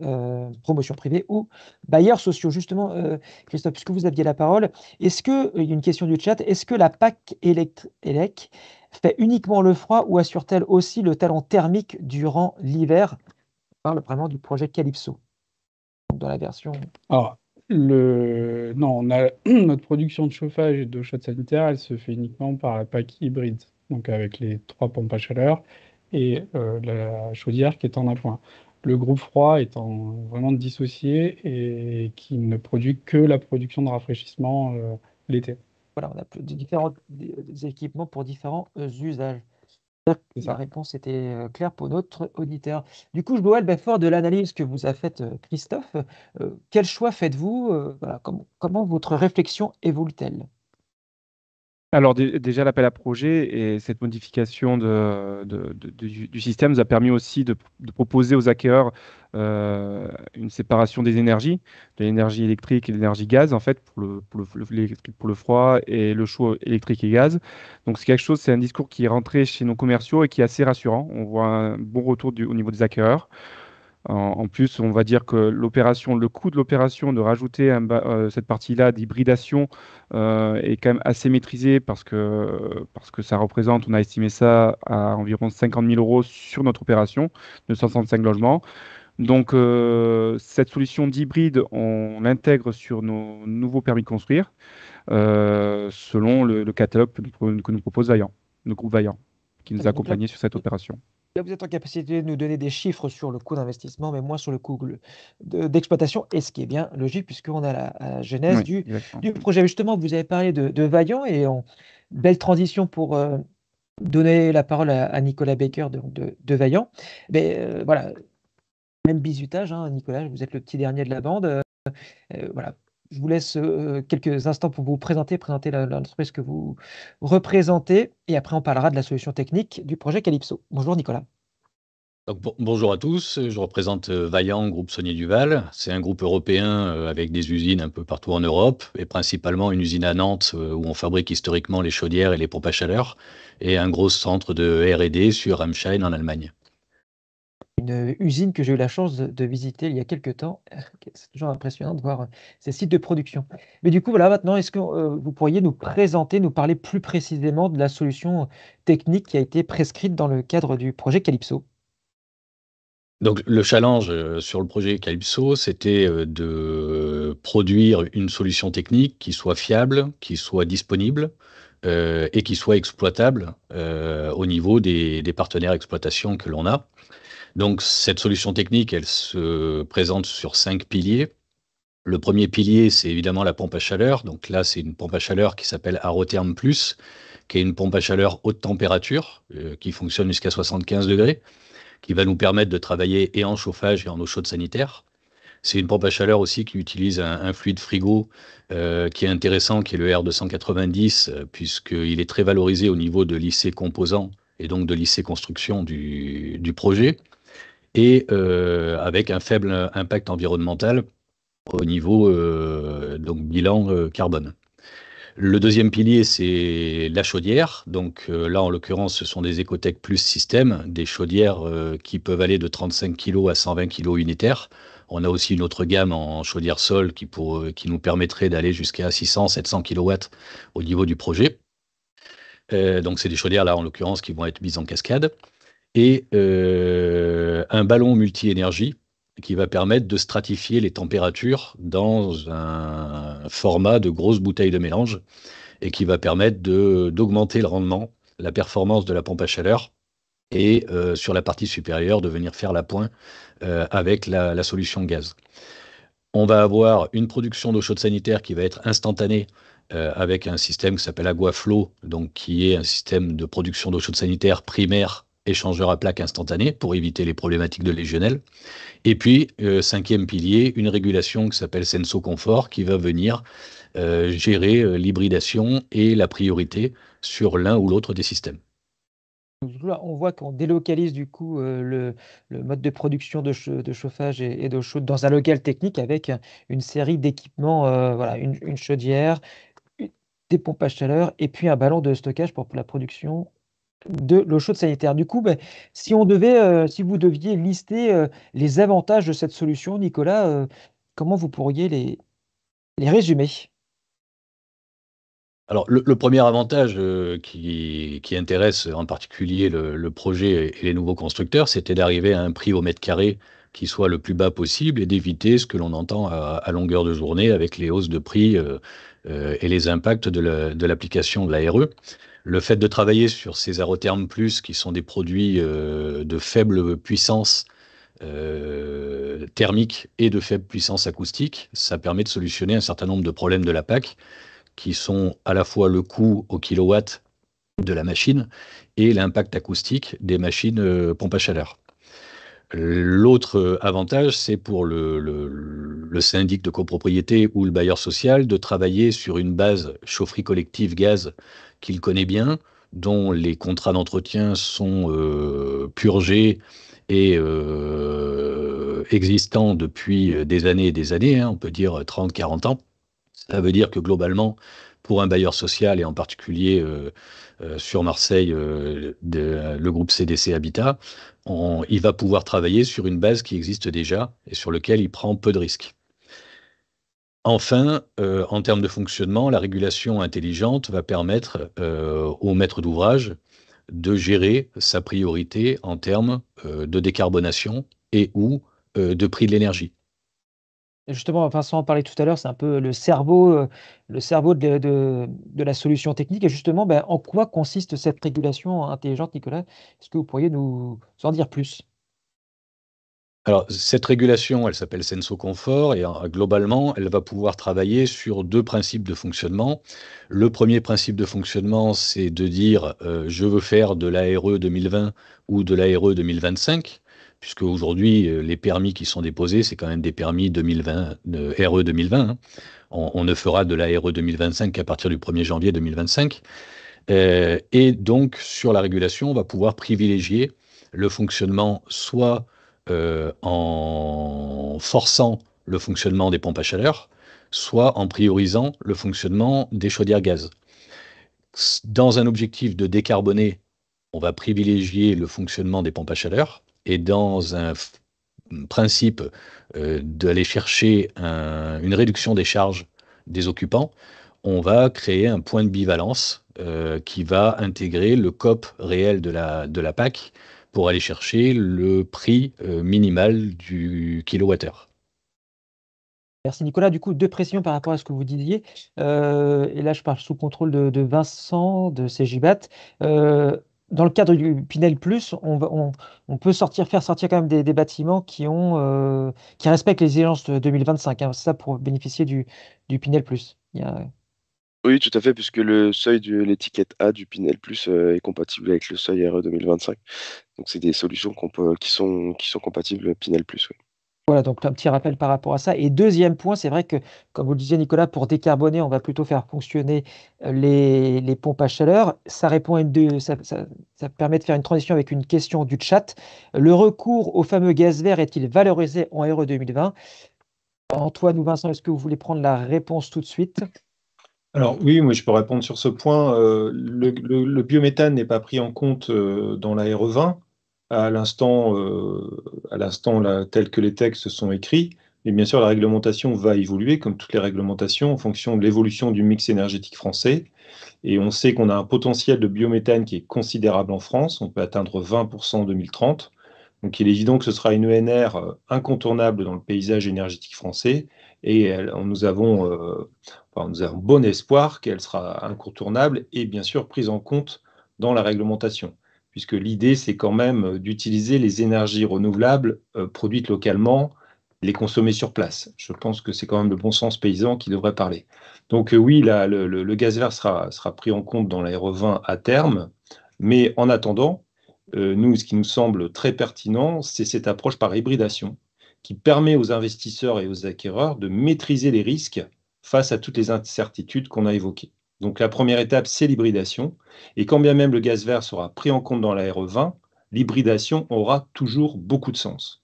promotion privée ou bailleurs sociaux. Justement, Christophe, puisque vous aviez la parole, il y a une question du chat, est-ce que la PAC ELEC fait uniquement le froid ou assure-t-elle aussi le talon thermique durant l'hiver? parle vraiment du projet Calypso, donc dans la version. Alors, non, notre production de chauffage et d'eau chaude sanitaire, elle se fait uniquement par la PAC hybride, donc avec les 3 pompes à chaleur et la chaudière qui est en appoint. Le groupe froid étant vraiment dissocié et qui ne produit que la production de rafraîchissement l'été. Voilà, on a différents des équipements pour différents usages. C'est La ça. réponse était claire pour notre auditeur. Du coup, Joël, fort de l'analyse que vous a faite Christophe, quel choix faites-vous? Voilà, comment votre réflexion évolue-t-elle? Alors déjà, l'appel à projet et cette modification du système nous a permis aussi de proposer aux acquéreurs une séparation des énergies, de l'énergie électrique et de l'énergie gaz, en fait, pour le froid et le chaud électrique et gaz. Donc c'est un discours qui est rentré chez nos commerciaux et qui est assez rassurant. On voit un bon retour au niveau des acquéreurs. En plus, on va dire que le coût de l'opération de rajouter cette partie-là d'hybridation est quand même assez maîtrisé parce que ça représente, on a estimé ça à environ 50 000 euros sur notre opération de 165 logements. Donc, cette solution d'hybride, on l'intègre sur nos nouveaux permis de construire selon le catalogue que nous propose Vaillant, le groupe Vaillant, qui nous a Donc là, accompagnés sur cette opération. là, vous êtes en capacité de nous donner des chiffres sur le coût d'investissement, mais moins sur le coût d'exploitation, et ce qui est bien logique, puisqu'on a la genèse Oui, du exactement. projet. Justement, vous avez parlé de Vaillant, et belle transition pour donner la parole à Nicolas Baker de Vaillant. Mais voilà, même bizutage, hein, Nicolas, vous êtes le petit dernier de la bande. Voilà, je vous laisse quelques instants pour vous présenter l'entreprise que vous représentez, et après on parlera de la solution technique du projet Calypso. Bonjour Nicolas. Donc, bonjour à tous, je représente Vaillant, groupe Saunier Duval. C'est un groupe européen avec des usines un peu partout en Europe et principalement une usine à Nantes où on fabrique historiquement les chaudières et les pompes à chaleur et un gros centre de R&D sur Ramstein en Allemagne. Une usine que j'ai eu la chance de visiter il y a quelques temps. C'est toujours impressionnant de voir ces sites de production. Mais du coup, voilà, maintenant, est-ce que vous pourriez nous présenter, nous parler plus précisément de la solution technique qui a été prescrite dans le cadre du projet Calypso? Donc le challenge sur le projet Calypso, c'était de produire une solution technique qui soit fiable, qui soit disponible et qui soit exploitable au niveau des partenaires exploitation que l'on a. Donc cette solution technique, elle se présente sur 5 piliers. Le premier pilier, c'est évidemment la pompe à chaleur. Donc là, c'est une pompe à chaleur qui s'appelle Arotherm Plus, qui est une pompe à chaleur haute température qui fonctionne jusqu'à 75 degrés, qui va nous permettre de travailler et en chauffage et en eau chaude sanitaire. C'est une pompe à chaleur aussi qui utilise un fluide frigo qui est intéressant, qui est le R290, puisqu'il est très valorisé au niveau de l'IC composant et donc de l'IC construction du projet, et avec un faible impact environnemental au niveau donc bilan carbone. Le deuxième pilier, c'est la chaudière. Donc là, en l'occurrence, ce sont des Ecotech Plus système, des chaudières qui peuvent aller de 35 kg à 120 kg unitaires. On a aussi une autre gamme en chaudière sol qui nous permettrait d'aller jusqu'à 600-700 kW au niveau du projet. Donc c'est des chaudières, là, en l'occurrence, qui vont être mises en cascade. Et un ballon multi-énergie qui va permettre de stratifier les températures dans un format de grosse bouteille de mélange et qui va permettre d'augmenter le rendement, la performance de la pompe à chaleur et sur la partie supérieure de venir faire la pointe avec la solution gaz. On va avoir une production d'eau chaude sanitaire qui va être instantanée avec un système qui s'appelle Aguaflow, donc qui est un système de production d'eau chaude sanitaire primaire échangeur à plaque instantané pour éviter les problématiques de légionnel. Et puis, cinquième pilier, une régulation qui s'appelle Senso Confort qui va venir gérer l'hybridation et la priorité sur l'un ou l'autre des systèmes. Donc là, on voit qu'on délocalise du coup le mode de production de chauffage et d'eau chaude dans un local technique avec une série d'équipements, voilà, une chaudière, u- des pompes à chaleur et puis un ballon de stockage pour la production de l'eau chaude sanitaire. Du coup, si vous deviez lister les avantages de cette solution, Nicolas, comment vous pourriez les résumer? Alors, le premier avantage qui intéresse en particulier le projet et les nouveaux constructeurs, c'était d'arriver à un prix au mètre carré qui soit le plus bas possible et d'éviter ce que l'on entend à longueur de journée avec les hausses de prix et les impacts de l'application de la RE. Le fait de travailler sur ces aérothermes plus, qui sont des produits de faible puissance thermique et de faible puissance acoustique, ça permet de solutionner un certain nombre de problèmes de la PAC, qui sont à la fois le coût au kilowatt de la machine et l'impact acoustique des machines pompes à chaleur. L'autre avantage, c'est pour le syndic de copropriété ou le bailleur social de travailler sur une base chaufferie collective gaz qu'il connaît bien, dont les contrats d'entretien sont purgés et existants depuis des années et des années, on peut dire 30-40 ans. Ça veut dire que globalement, pour un bailleur social, et en particulier sur Marseille, le groupe CDC Habitat, il va pouvoir travailler sur une base qui existe déjà et sur laquelle il prend peu de risques. Enfin, en termes de fonctionnement, la régulation intelligente va permettre au maître d'ouvrage de gérer sa priorité en termes de décarbonation et ou de prix de l'énergie. Et justement, Vincent en parlait tout à l'heure, c'est un peu le cerveau de la solution technique. Et justement, en quoi consiste cette régulation intelligente, Nicolas? Est-ce que vous pourriez nous en dire plus? Alors, cette régulation, elle s'appelle Senso Confort et globalement, elle va pouvoir travailler sur deux principes de fonctionnement. Le premier principe de fonctionnement, c'est de dire je veux faire de l'ARE 2020 ou de l'ARE 2025, puisque aujourd'hui, les permis qui sont déposés, c'est quand même des permis 2020, RE 2020. On ne fera de l'ARE 2025 qu'à partir du 1er janvier 2025. Et donc, sur la régulation, on va pouvoir privilégier le fonctionnement soit en forçant le fonctionnement des pompes à chaleur, soit en priorisant le fonctionnement des chaudières gaz. Dans un objectif de décarboner, on va privilégier le fonctionnement des pompes à chaleur, et dans un principe d'aller chercher une réduction des charges des occupants, on va créer un point de bivalence qui va intégrer le COP réel de la PAC pour aller chercher le prix minimal du kilowattheure. Merci Nicolas. Du coup, deux précisions par rapport à ce que vous disiez. Et là, je parle sous contrôle de Vincent de CGBAT. Dans le cadre du Pinel Plus, on peut faire sortir quand même des bâtiments qui respectent les exigences de 2025. C'est ça pour bénéficier du Pinel Plus. Oui, tout à fait, puisque le seuil de l'étiquette A du Pinel Plus est compatible avec le seuil RE 2025. Donc, c'est des solutions qui sont compatibles Pinel Plus. Oui. Voilà, donc un petit rappel par rapport à ça. Et deuxième point, c'est vrai que, comme vous le disiez Nicolas, pour décarboner, on va plutôt faire fonctionner les pompes à chaleur. Ça permet de faire une transition avec une question du chat. Le recours au fameux gaz vert est-il valorisé en RE 2020? Antoine ou Vincent, est-ce que vous voulez prendre la réponse tout de suite? Alors oui, moi je peux répondre sur ce point. Le biométhane n'est pas pris en compte dans la RE20 à l'instant tel que les textes sont écrits. Mais bien sûr, la réglementation va évoluer, comme toutes les réglementations, en fonction de l'évolution du mix énergétique français. Et on sait qu'on a un potentiel de biométhane qui est considérable en France. On peut atteindre 20% en 2030. Donc il est évident que ce sera une ENR incontournable dans le paysage énergétique français. Et nous avons bon espoir qu'elle sera incontournable et bien sûr prise en compte dans la réglementation. Puisque l'idée, c'est quand même d'utiliser les énergies renouvelables produites localement, les consommer sur place. Je pense que c'est quand même le bon sens paysan qui devrait parler. Donc oui, le gaz vert sera pris en compte dans la RE20 à terme, mais en attendant, nous, ce qui nous semble très pertinent, c'est cette approche par hybridation qui permet aux investisseurs et aux acquéreurs de maîtriser les risques face à toutes les incertitudes qu'on a évoquées. Donc la première étape, c'est l'hybridation. Et quand bien même le gaz vert sera pris en compte dans la RE20, l'hybridation aura toujours beaucoup de sens.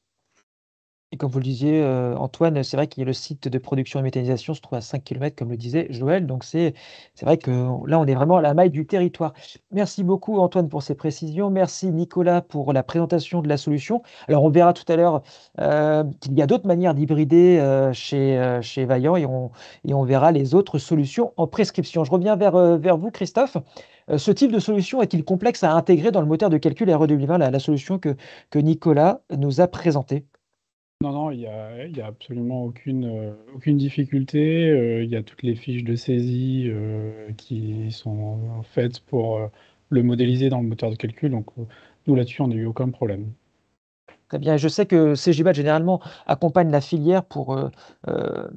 Et comme vous le disiez, Antoine, c'est vrai que le site de production et méthanisation se trouve à 5 km, comme le disait Joël. Donc, c'est vrai que là, on est vraiment à la maille du territoire. Merci beaucoup, Antoine, pour ces précisions. Merci, Nicolas, pour la présentation de la solution. Alors, on verra tout à l'heure qu'il y a d'autres manières d'hybrider chez Vaillant et on verra les autres solutions en prescription. Je reviens vers vous, Christophe. Ce type de solution est-il complexe à intégrer dans le moteur de calcul RE 2020, la solution que Nicolas nous a présentée? Non, il y a absolument aucune difficulté. Il y a toutes les fiches de saisie qui sont faites pour le modéliser dans le moteur de calcul. Donc, nous, là-dessus, on n'a eu aucun problème. Très bien. Et je sais que CGBAT, généralement, accompagne la filière pour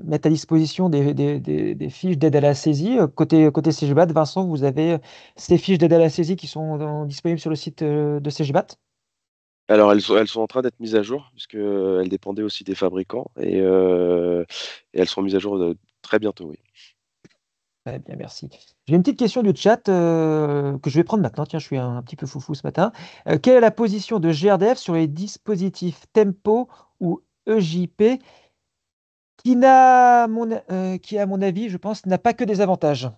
mettre à disposition des fiches d'aide à la saisie. Côté CGBAT, Vincent, vous avez ces fiches d'aide à la saisie qui sont disponibles sur le site de CGBAT? Alors, elles sont en train d'être mises à jour, puisque elles dépendaient aussi des fabricants, et elles seront mises à jour très bientôt, oui. Très bien, merci. J'ai une petite question du chat que je vais prendre maintenant. Tiens, je suis un petit peu foufou ce matin. Quelle est la position de GRDF sur les dispositifs Tempo ou EJP qui, à mon avis, je pense, n'a pas que des avantages?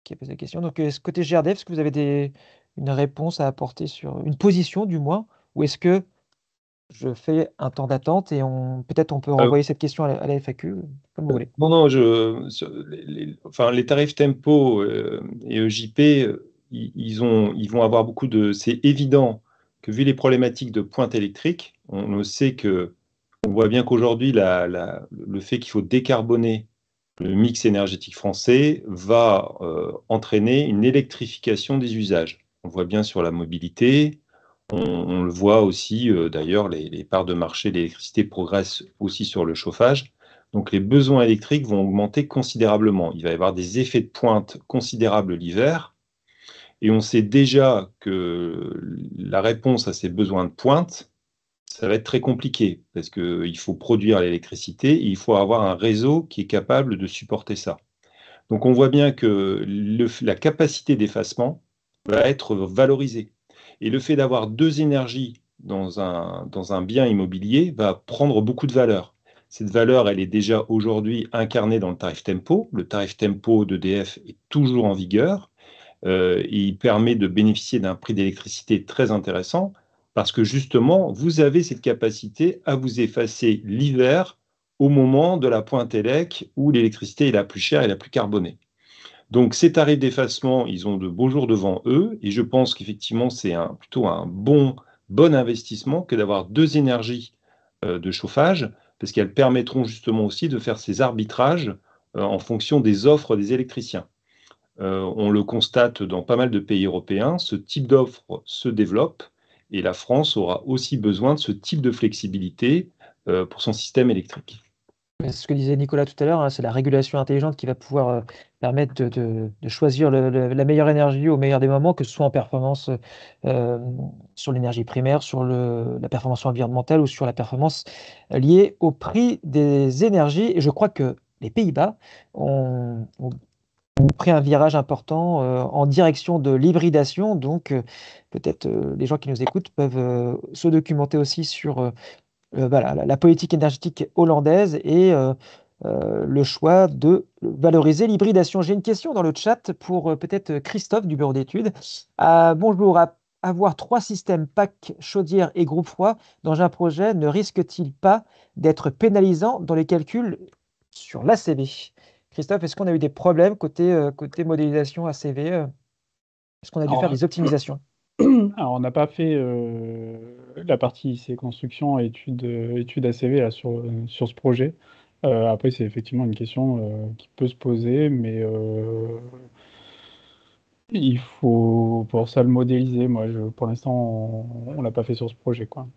Qui a posé la question. Donc, côté GRDF, est-ce que vous avez une réponse à apporter sur une position, du moins, ou est-ce que je fais un temps d'attente et peut-être on peut Euh, renvoyer cette question à la FAQ, comme vous voulez. non, enfin, les tarifs Tempo et EJP, ils vont avoir beaucoup de. C'est évident que vu les problématiques de pointe électrique, on sait que, on voit bien qu'aujourd'hui, le fait qu'il faut décarboner le mix énergétique français va entraîner une électrification des usages. On voit bien sur la mobilité, on le voit aussi, d'ailleurs, les parts de marché de l'électricité progressent aussi sur le chauffage. Donc les besoins électriques vont augmenter considérablement. Il va y avoir des effets de pointe considérables l'hiver. Et on sait déjà que la réponse à ces besoins de pointe, ça va être très compliqué parce qu'il faut produire l'électricité et il faut avoir un réseau qui est capable de supporter ça. Donc on voit bien que la capacité d'effacement va être valorisée. Et le fait d'avoir deux énergies dans un bien immobilier va prendre beaucoup de valeur. Cette valeur, elle est déjà aujourd'hui incarnée dans le tarif Tempo. Le tarif Tempo d'EDF est toujours en vigueur. Et il permet de bénéficier d'un prix d'électricité très intéressant parce que justement, vous avez cette capacité à vous effacer l'hiver au moment de la pointe élec où l'électricité est la plus chère et la plus carbonée. Donc ces tarifs d'effacement, ils ont de beaux jours devant eux et je pense qu'effectivement, c'est plutôt un bon investissement que d'avoir deux énergies de chauffage parce qu'elles permettront justement aussi de faire ces arbitrages en fonction des offres des électriciens. On le constate dans pas mal de pays européens, ce type d'offre se développe et la France aura aussi besoin de ce type de flexibilité pour son système électrique. C'est ce que disait Nicolas tout à l'heure, hein, c'est la régulation intelligente qui va pouvoir permettre de choisir la meilleure énergie au meilleur des moments, que ce soit en performance euh, sur l'énergie primaire, sur la performance environnementale ou sur la performance liée au prix des énergies. Et je crois que les Pays-Bas ont pris un virage important en direction de l'hybridation. Donc, peut-être les gens qui nous écoutent peuvent se documenter aussi sur voilà, la politique énergétique hollandaise et le choix de valoriser l'hybridation. J'ai une question dans le chat pour peut-être Christophe du bureau d'études. Bonjour, avoir trois systèmes PAC, chaudière et groupe froid dans un projet ne risque-t-il pas d'être pénalisant dans les calculs sur l'ACV? Christophe, est-ce qu'on a eu des problèmes côté modélisation ACV? Est-ce qu'on a dû faire Alors, des optimisations? alors, on n'a pas fait la partie IC construction et études ACV là, sur ce projet. Après, c'est effectivement une question qui peut se poser, mais il faut pour ça le modéliser. Pour l'instant, on l'a pas fait sur ce projet, quoi.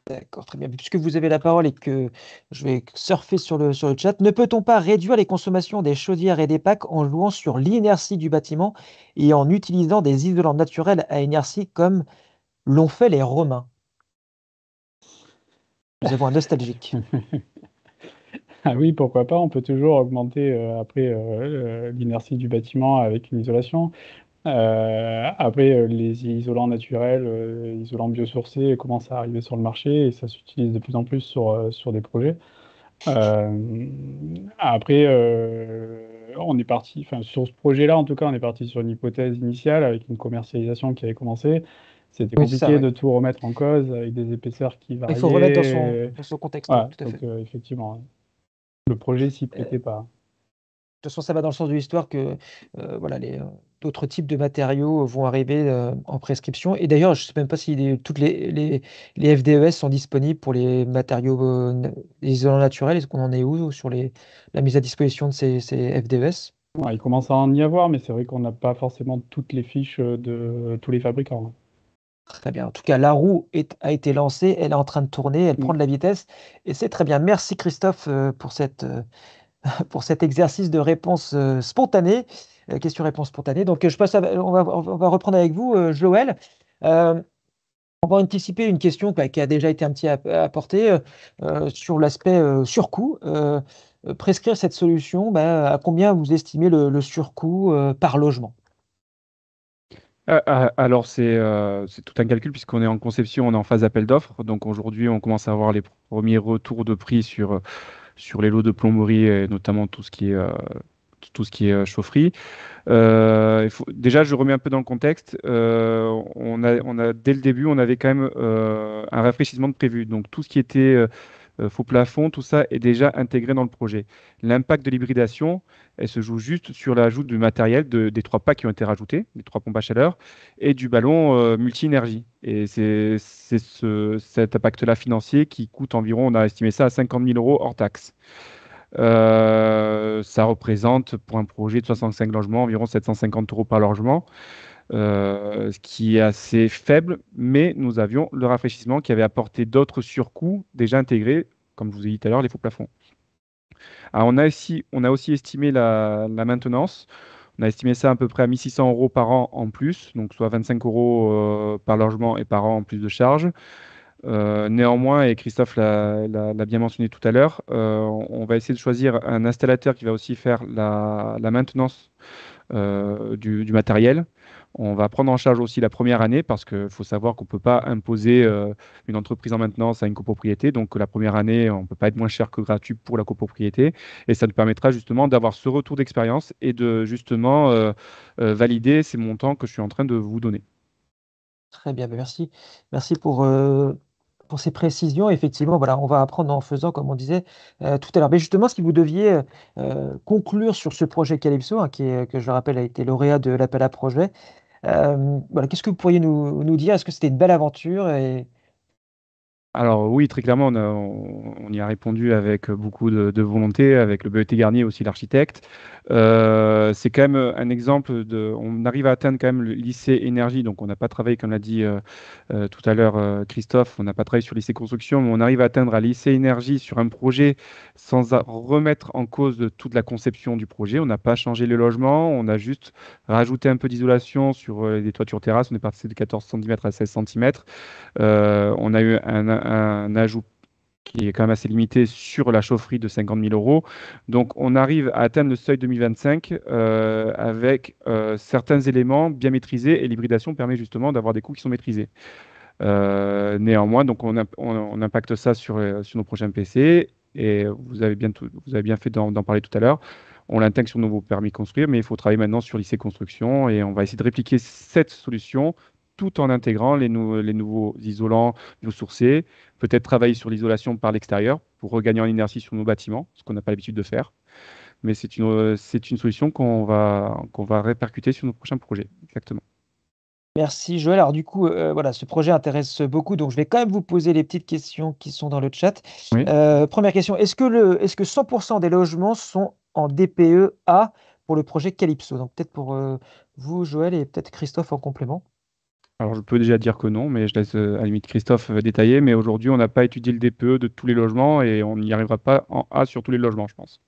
D'accord, très bien. Puisque vous avez la parole et que je vais surfer sur le chat, ne peut-on pas réduire les consommations des chaudières et des packs en jouant sur l'inertie du bâtiment et en utilisant des isolants naturels à inertie comme l'ont fait les Romains? Nous avons un nostalgique. Ah oui, pourquoi pas, on peut toujours augmenter après l'inertie du bâtiment avec une isolation. Après, les isolants naturels, isolants biosourcés commencent à arriver sur le marché et ça s'utilise de plus en plus sur des projets. Euh, Après, on est parti, enfin sur ce projet-là, en tout cas, on est parti sur une hypothèse initiale avec une commercialisation qui avait commencé. C'était Oui, c'est ça, compliqué ouais. de tout remettre en cause avec des épaisseurs qui Il faut remettre variaient. dans son contexte, ouais, Voilà, tout à donc fait. effectivement, le projet s'y Euh, prêtait pas. toute façon, ça va dans le sens de l'histoire que voilà, d'autres types de matériaux vont arriver en prescription. Et d'ailleurs, je ne sais même pas si toutes les FDES sont disponibles pour les matériaux, les isolants naturels. Est-ce qu'on en est où sur la mise à disposition de ces FDES? Ouais, il commence à en y avoir, mais c'est vrai qu'on n'a pas forcément toutes les fiches de tous les fabricants, hein. Très bien. En tout cas, la roue a été lancée, elle est en train de tourner, elle prend de la vitesse et c'est très bien. Merci Christophe pour cet exercice de réponse spontanée, question-réponse spontanée. Donc, on va reprendre avec vous, Joël. Euh, on va anticiper une question qui a déjà été un petit apportée sur l'aspect surcoût. Prescrire cette solution, à combien vous estimez le surcoût par logement? Alors, c'est tout un calcul puisqu'on est en conception, on est en phase d'appel d'offres. Donc aujourd'hui, on commence à avoir les premiers retours de prix sur les lots de plomberie et notamment tout ce qui est chaufferie. Déjà, je remets un peu dans le contexte. Dès le début, on avait quand même un rafraîchissement de prévu. Donc tout ce qui était faux plafond, tout ça est déjà intégré dans le projet. L'impact de l'hybridation, elle se joue juste sur l'ajout du matériel des 3 packs qui ont été rajoutés, les 3 pompes à chaleur, et du ballon multi-énergie. Et c'est cet impact-là financier qui coûte environ, on a estimé ça à 50 000 euros hors taxe. Ça représente pour un projet de 65 logements environ 750 euros par logement, ce qui est assez faible, mais nous avions le rafraîchissement qui avait apporté d'autres surcoûts déjà intégrés, comme je vous ai dit tout à l'heure, les faux plafonds. Alors on a aussi estimé la maintenance. On a estimé ça à peu près à 1 600 euros par an en plus, donc soit 25 euros par logement et par an en plus de charges. Néanmoins, et Christophe l'a bien mentionné tout à l'heure, on va essayer de choisir un installateur qui va aussi faire la maintenance du matériel. On va prendre en charge aussi la première année parce qu'il faut savoir qu'on ne peut pas imposer une entreprise en maintenance à une copropriété. Donc la première année, on ne peut pas être moins cher que gratuit pour la copropriété. Et ça nous permettra justement d'avoir ce retour d'expérience et de justement valider ces montants que je suis en train de vous donner. Très bien, merci. Merci pour ces précisions. Effectivement, voilà, on va apprendre en faisant, comme on disait tout à l'heure. Mais justement, si vous deviez conclure sur ce projet Calypso, hein, que je le rappelle, a été lauréat de l'appel à projet, voilà, qu'est-ce que vous pourriez nous dire? Est-ce que c'était une belle aventure Alors oui, très clairement, on y a répondu avec beaucoup de volonté, avec le BET Garnier aussi l'architecte. C'est quand même un exemple on arrive à atteindre quand même le lycée énergie, donc on n'a pas travaillé, comme l'a dit tout à l'heure Christophe, on n'a pas travaillé sur le lycée construction, mais on arrive à atteindre un lycée énergie sur un projet sans remettre en cause toute la conception du projet. On n'a pas changé le logement, on a juste rajouté un peu d'isolation sur les toitures terrasses, on est passé de 14 cm à 16 cm. On a eu un ajout qui est quand même assez limité sur la chaufferie de 50 000 euros. Donc, on arrive à atteindre le seuil 2025 avec certains éléments bien maîtrisés et l'hybridation permet justement d'avoir des coûts qui sont maîtrisés. Néanmoins, donc on impacte ça sur nos prochains PC et vous avez bien fait d'en parler tout à l'heure. On l'intègre sur nos permis de construire, mais il faut travailler maintenant sur lycée construction et on va essayer de répliquer cette solution tout en intégrant les nouveaux isolants biosourcés, peut-être travailler sur l'isolation par l'extérieur pour regagner en inertie sur nos bâtiments, ce qu'on n'a pas l'habitude de faire. Mais c'est une solution qu'on va répercuter sur nos prochains projets. Exactement. Merci Joël. Alors du coup, voilà, ce projet intéresse beaucoup, donc je vais quand même vous poser les petites questions qui sont dans le chat. Oui. Première question, est-ce que 100% des logements sont en DPE A pour le projet Calypso? Donc peut-être pour vous, Joël, et peut-être Christophe en complément. Alors, je peux déjà dire que non, mais je laisse à la limite Christophe détailler. Mais aujourd'hui, on n'a pas étudié le DPE de tous les logements et on n'y arrivera pas en A sur tous les logements, je pense.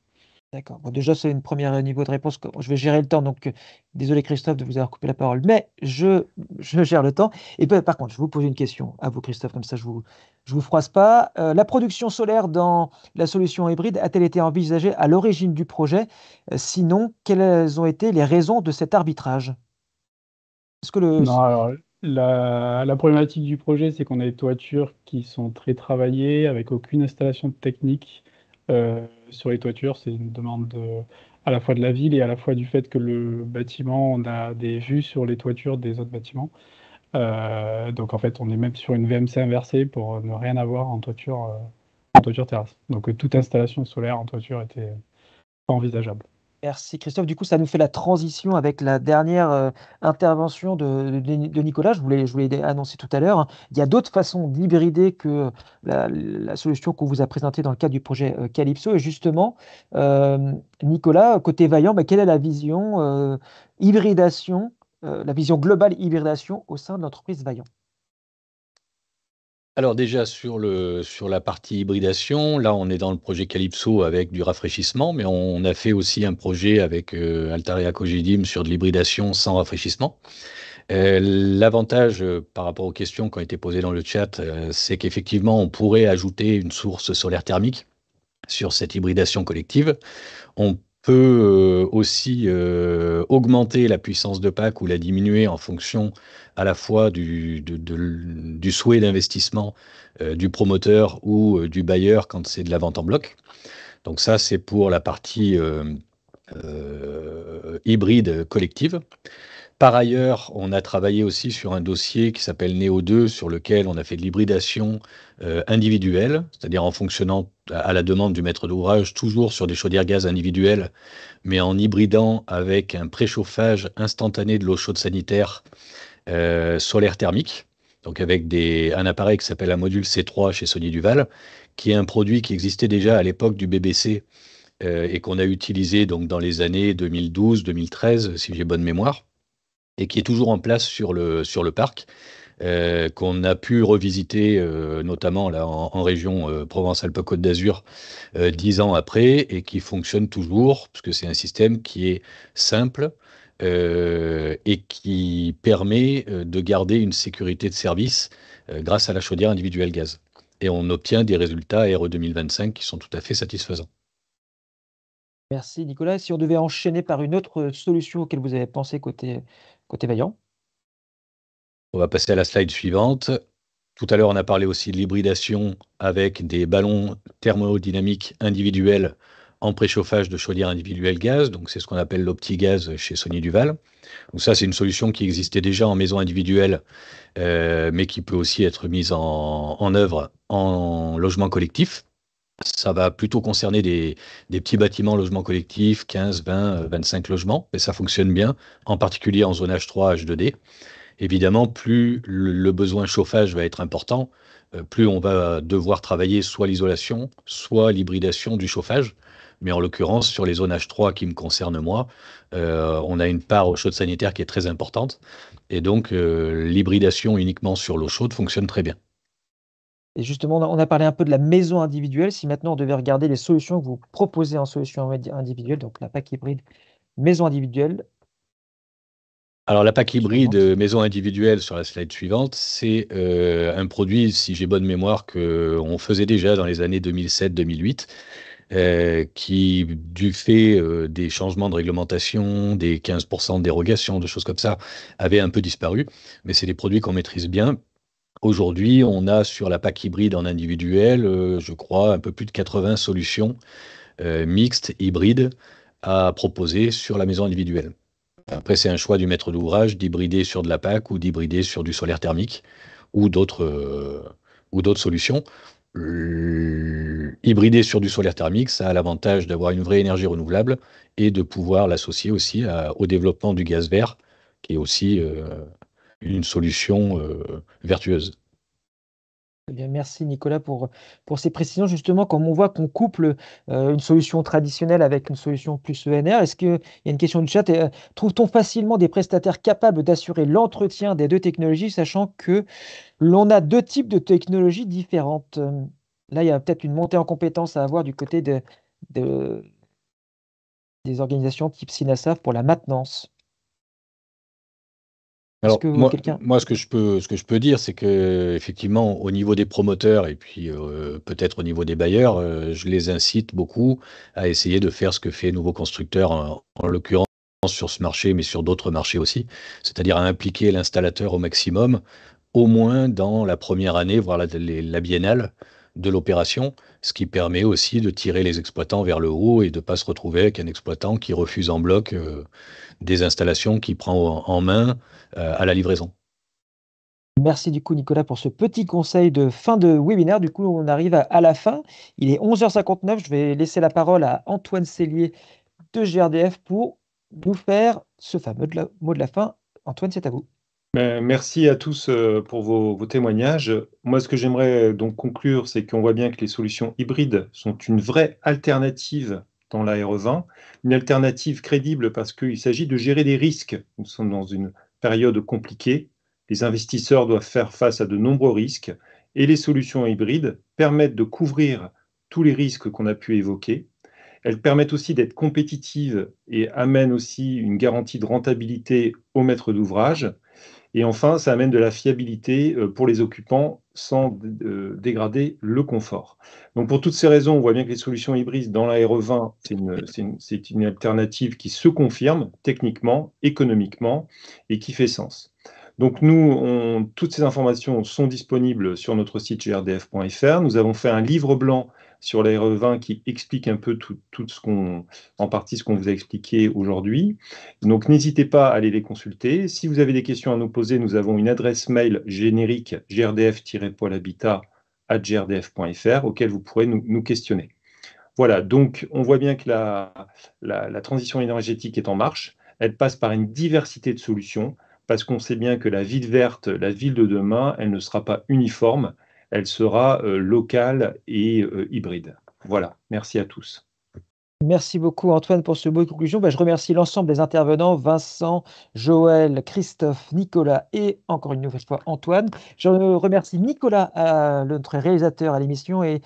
D'accord. Bon, déjà, c'est une première niveau de réponse. Je vais gérer le temps, donc désolé Christophe de vous avoir coupé la parole, mais je gère le temps. Et par contre, je vais vous poser une question à vous, Christophe, comme ça je vous froisse pas. La production solaire dans la solution hybride a-t-elle été envisagée à l'origine du projet? Sinon, quelles ont été les raisons de cet arbitrage? Est-ce que Non, alors la problématique du projet, c'est qu'on a des toitures qui sont très travaillées, avec aucune installation technique sur les toitures. C'est une demande à la fois de la ville et à la fois du fait que le bâtiment, on a des vues sur les toitures des autres bâtiments. Donc en fait, on est même sur une VMC inversée pour ne rien avoir en toiture terrasse. Donc toute installation solaire en toiture était pas envisageable. Merci Christophe. Du coup, ça nous fait la transition avec la dernière intervention de Nicolas. Je voulais annoncer tout à l'heure, hein. Il y a d'autres façons d'hybrider que la solution qu'on vous a présentée dans le cadre du projet Calypso. Et justement, Nicolas, côté Vaillant, quelle est la vision hybridation, la vision globale hybridation au sein de l'entreprise Vaillant? Alors déjà sur la partie hybridation, là on est dans le projet Calypso avec du rafraîchissement, mais on a fait aussi un projet avec Altaria Cogedim sur de l'hybridation sans rafraîchissement. L'avantage par rapport aux questions qui ont été posées dans le chat, c'est qu'effectivement on pourrait ajouter une source solaire thermique sur cette hybridation collective. On peut aussi augmenter la puissance de pack ou la diminuer en fonction à la fois du souhait d'investissement du promoteur ou du bailleur quand c'est de la vente en bloc. Donc ça, c'est pour la partie hybride collective. Par ailleurs, on a travaillé aussi sur un dossier qui s'appelle Néo 2, sur lequel on a fait de l'hybridation individuelle, c'est-à-dire en fonctionnant à la demande du maître d'ouvrage, toujours sur des chaudières gaz individuelles, mais en hybridant avec un préchauffage instantané de l'eau chaude sanitaire solaire thermique, donc avec un appareil qui s'appelle un module C3 chez Sony Duval, qui est un produit qui existait déjà à l'époque du BBC et qu'on a utilisé donc dans les années 2012-2013, si j'ai bonne mémoire, et qui est toujours en place sur le parc, qu'on a pu revisiter notamment là, en région Provence-Alpes-Côte d'Azur 10 ans après, et qui fonctionne toujours, parce que c'est un système qui est simple et qui permet de garder une sécurité de service grâce à la chaudière individuelle gaz. Et on obtient des résultats RE 2025 qui sont tout à fait satisfaisants. Merci Nicolas. Si on devait enchaîner par une autre solution auquel vous avez pensé côté Vaillant. On va passer à la slide suivante. Tout à l'heure, on a parlé aussi de l'hybridation avec des ballons thermodynamiques individuels en préchauffage de chaudière individuelle gaz. Donc, c'est ce qu'on appelle l'OptiGaz chez Sony Duval. Donc, ça, c'est une solution qui existait déjà en maison individuelle, mais qui peut aussi être mise en œuvre en logement collectif. Ça va plutôt concerner des petits bâtiments logements collectifs, 15, 20, 25 logements, et ça fonctionne bien, en particulier en zone H3, H2D. Évidemment, plus le besoin chauffage va être important, plus on va devoir travailler soit l'isolation, soit l'hybridation du chauffage. Mais en l'occurrence, sur les zones H3 qui me concernent moi, on a une part eau chaude sanitaire qui est très importante. Et donc, l'hybridation uniquement sur l'eau chaude fonctionne très bien. Et justement, on a parlé un peu de la maison individuelle. Si maintenant on devait regarder les solutions que vous proposez en solution individuelle, donc la PAC hybride maison individuelle. Alors, la PAC hybride maison individuelle sur la slide suivante, c'est un produit, si j'ai bonne mémoire, qu'on faisait déjà dans les années 2007-2008, qui, du fait des changements de réglementation, des 15% de dérogation, de choses comme ça, avait un peu disparu. Mais c'est des produits qu'on maîtrise bien. Aujourd'hui, on a sur la PAC hybride en individuel, je crois, un peu plus de 80 solutions mixtes, hybrides, à proposer sur la maison individuelle. Après, c'est un choix du maître d'ouvrage d'hybrider sur de la PAC ou d'hybrider sur du solaire thermique ou d'autres solutions. Hybrider sur du solaire thermique, ça a l'avantage d'avoir une vraie énergie renouvelable et de pouvoir l'associer aussi au développement du gaz vert, qui est aussi une solution vertueuse. Eh bien, merci Nicolas pour ces précisions. Justement, comme on voit qu'on couple une solution traditionnelle avec une solution plus ENR, est-ce qu'il y a une question du chat? Trouve-t-on facilement des prestataires capables d'assurer l'entretien des deux technologies, sachant que l'on a deux types de technologies différentes? Là, il y a peut-être une montée en compétence à avoir du côté de- des organisations type SINASAF pour la maintenance. Est-ce Alors, que quelqu'un... moi, ce que je peux dire, c'est que effectivement, au niveau des promoteurs et puis peut-être au niveau des bailleurs, je les incite beaucoup à essayer de faire ce que fait Nouveau Constructeur, en l'occurrence sur ce marché, mais sur d'autres marchés aussi, c'est-à-dire à impliquer l'installateur au maximum, au moins dans la première année, voire la biennale de l'opération, ce qui permet aussi de tirer les exploitants vers le haut et de ne pas se retrouver avec un exploitant qui refuse en bloc des installations qu'il prend en main à la livraison. Merci du coup Nicolas pour ce petit conseil de fin de webinaire. Du coup, on arrive à la fin. Il est 11h59. Je vais laisser la parole à Antoine Cellier de GRDF pour nous faire ce fameux mot de la fin. Antoine, c'est à vous. Merci à tous pour vos témoignages. Moi, ce que j'aimerais donc conclure, c'est qu'on voit bien que les solutions hybrides sont une vraie alternative dans la RE20, une alternative crédible parce qu'il s'agit de gérer des risques. Nous sommes dans une période compliquée. Les investisseurs doivent faire face à de nombreux risques et les solutions hybrides permettent de couvrir tous les risques qu'on a pu évoquer. Elles permettent aussi d'être compétitives et amènent aussi une garantie de rentabilité au maître d'ouvrage. Et enfin, ça amène de la fiabilité pour les occupants sans dégrader le confort. Donc pour toutes ces raisons, on voit bien que les solutions hybrides dans la RE20, c'est une alternative qui se confirme techniquement, économiquement et qui fait sens. Donc nous, toutes ces informations sont disponibles sur notre site grdf.fr. Nous avons fait un livre blanc sur la RE20 qui explique un peu tout en partie ce qu'on vous a expliqué aujourd'hui. Donc n'hésitez pas à aller les consulter. Si vous avez des questions à nous poser, nous avons une adresse mail générique grdf-poilhabitat@grdf.fr auquel vous pourrez nous questionner. Voilà, donc on voit bien que la transition énergétique est en marche. Elle passe par une diversité de solutions parce qu'on sait bien que la ville verte, la ville de demain, elle ne sera pas uniforme, elle sera locale et hybride. Voilà, merci à tous. Merci beaucoup Antoine pour ce mot de conclusion. Je remercie l'ensemble des intervenants, Vincent, Joël, Christophe, Nicolas et encore une nouvelle fois Antoine. Je remercie Nicolas, notre réalisateur à l'émission, et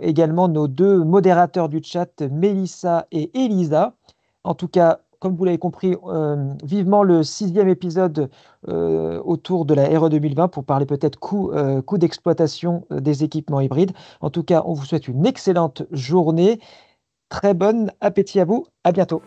également nos deux modérateurs du chat, Mélissa et Elisa. En tout cas, comme vous l'avez compris, vivement le 6e épisode autour de la RE 2020 pour parler peut-être coût d'exploitation des équipements hybrides. En tout cas, on vous souhaite une excellente journée. Très bon appétit à vous. À bientôt.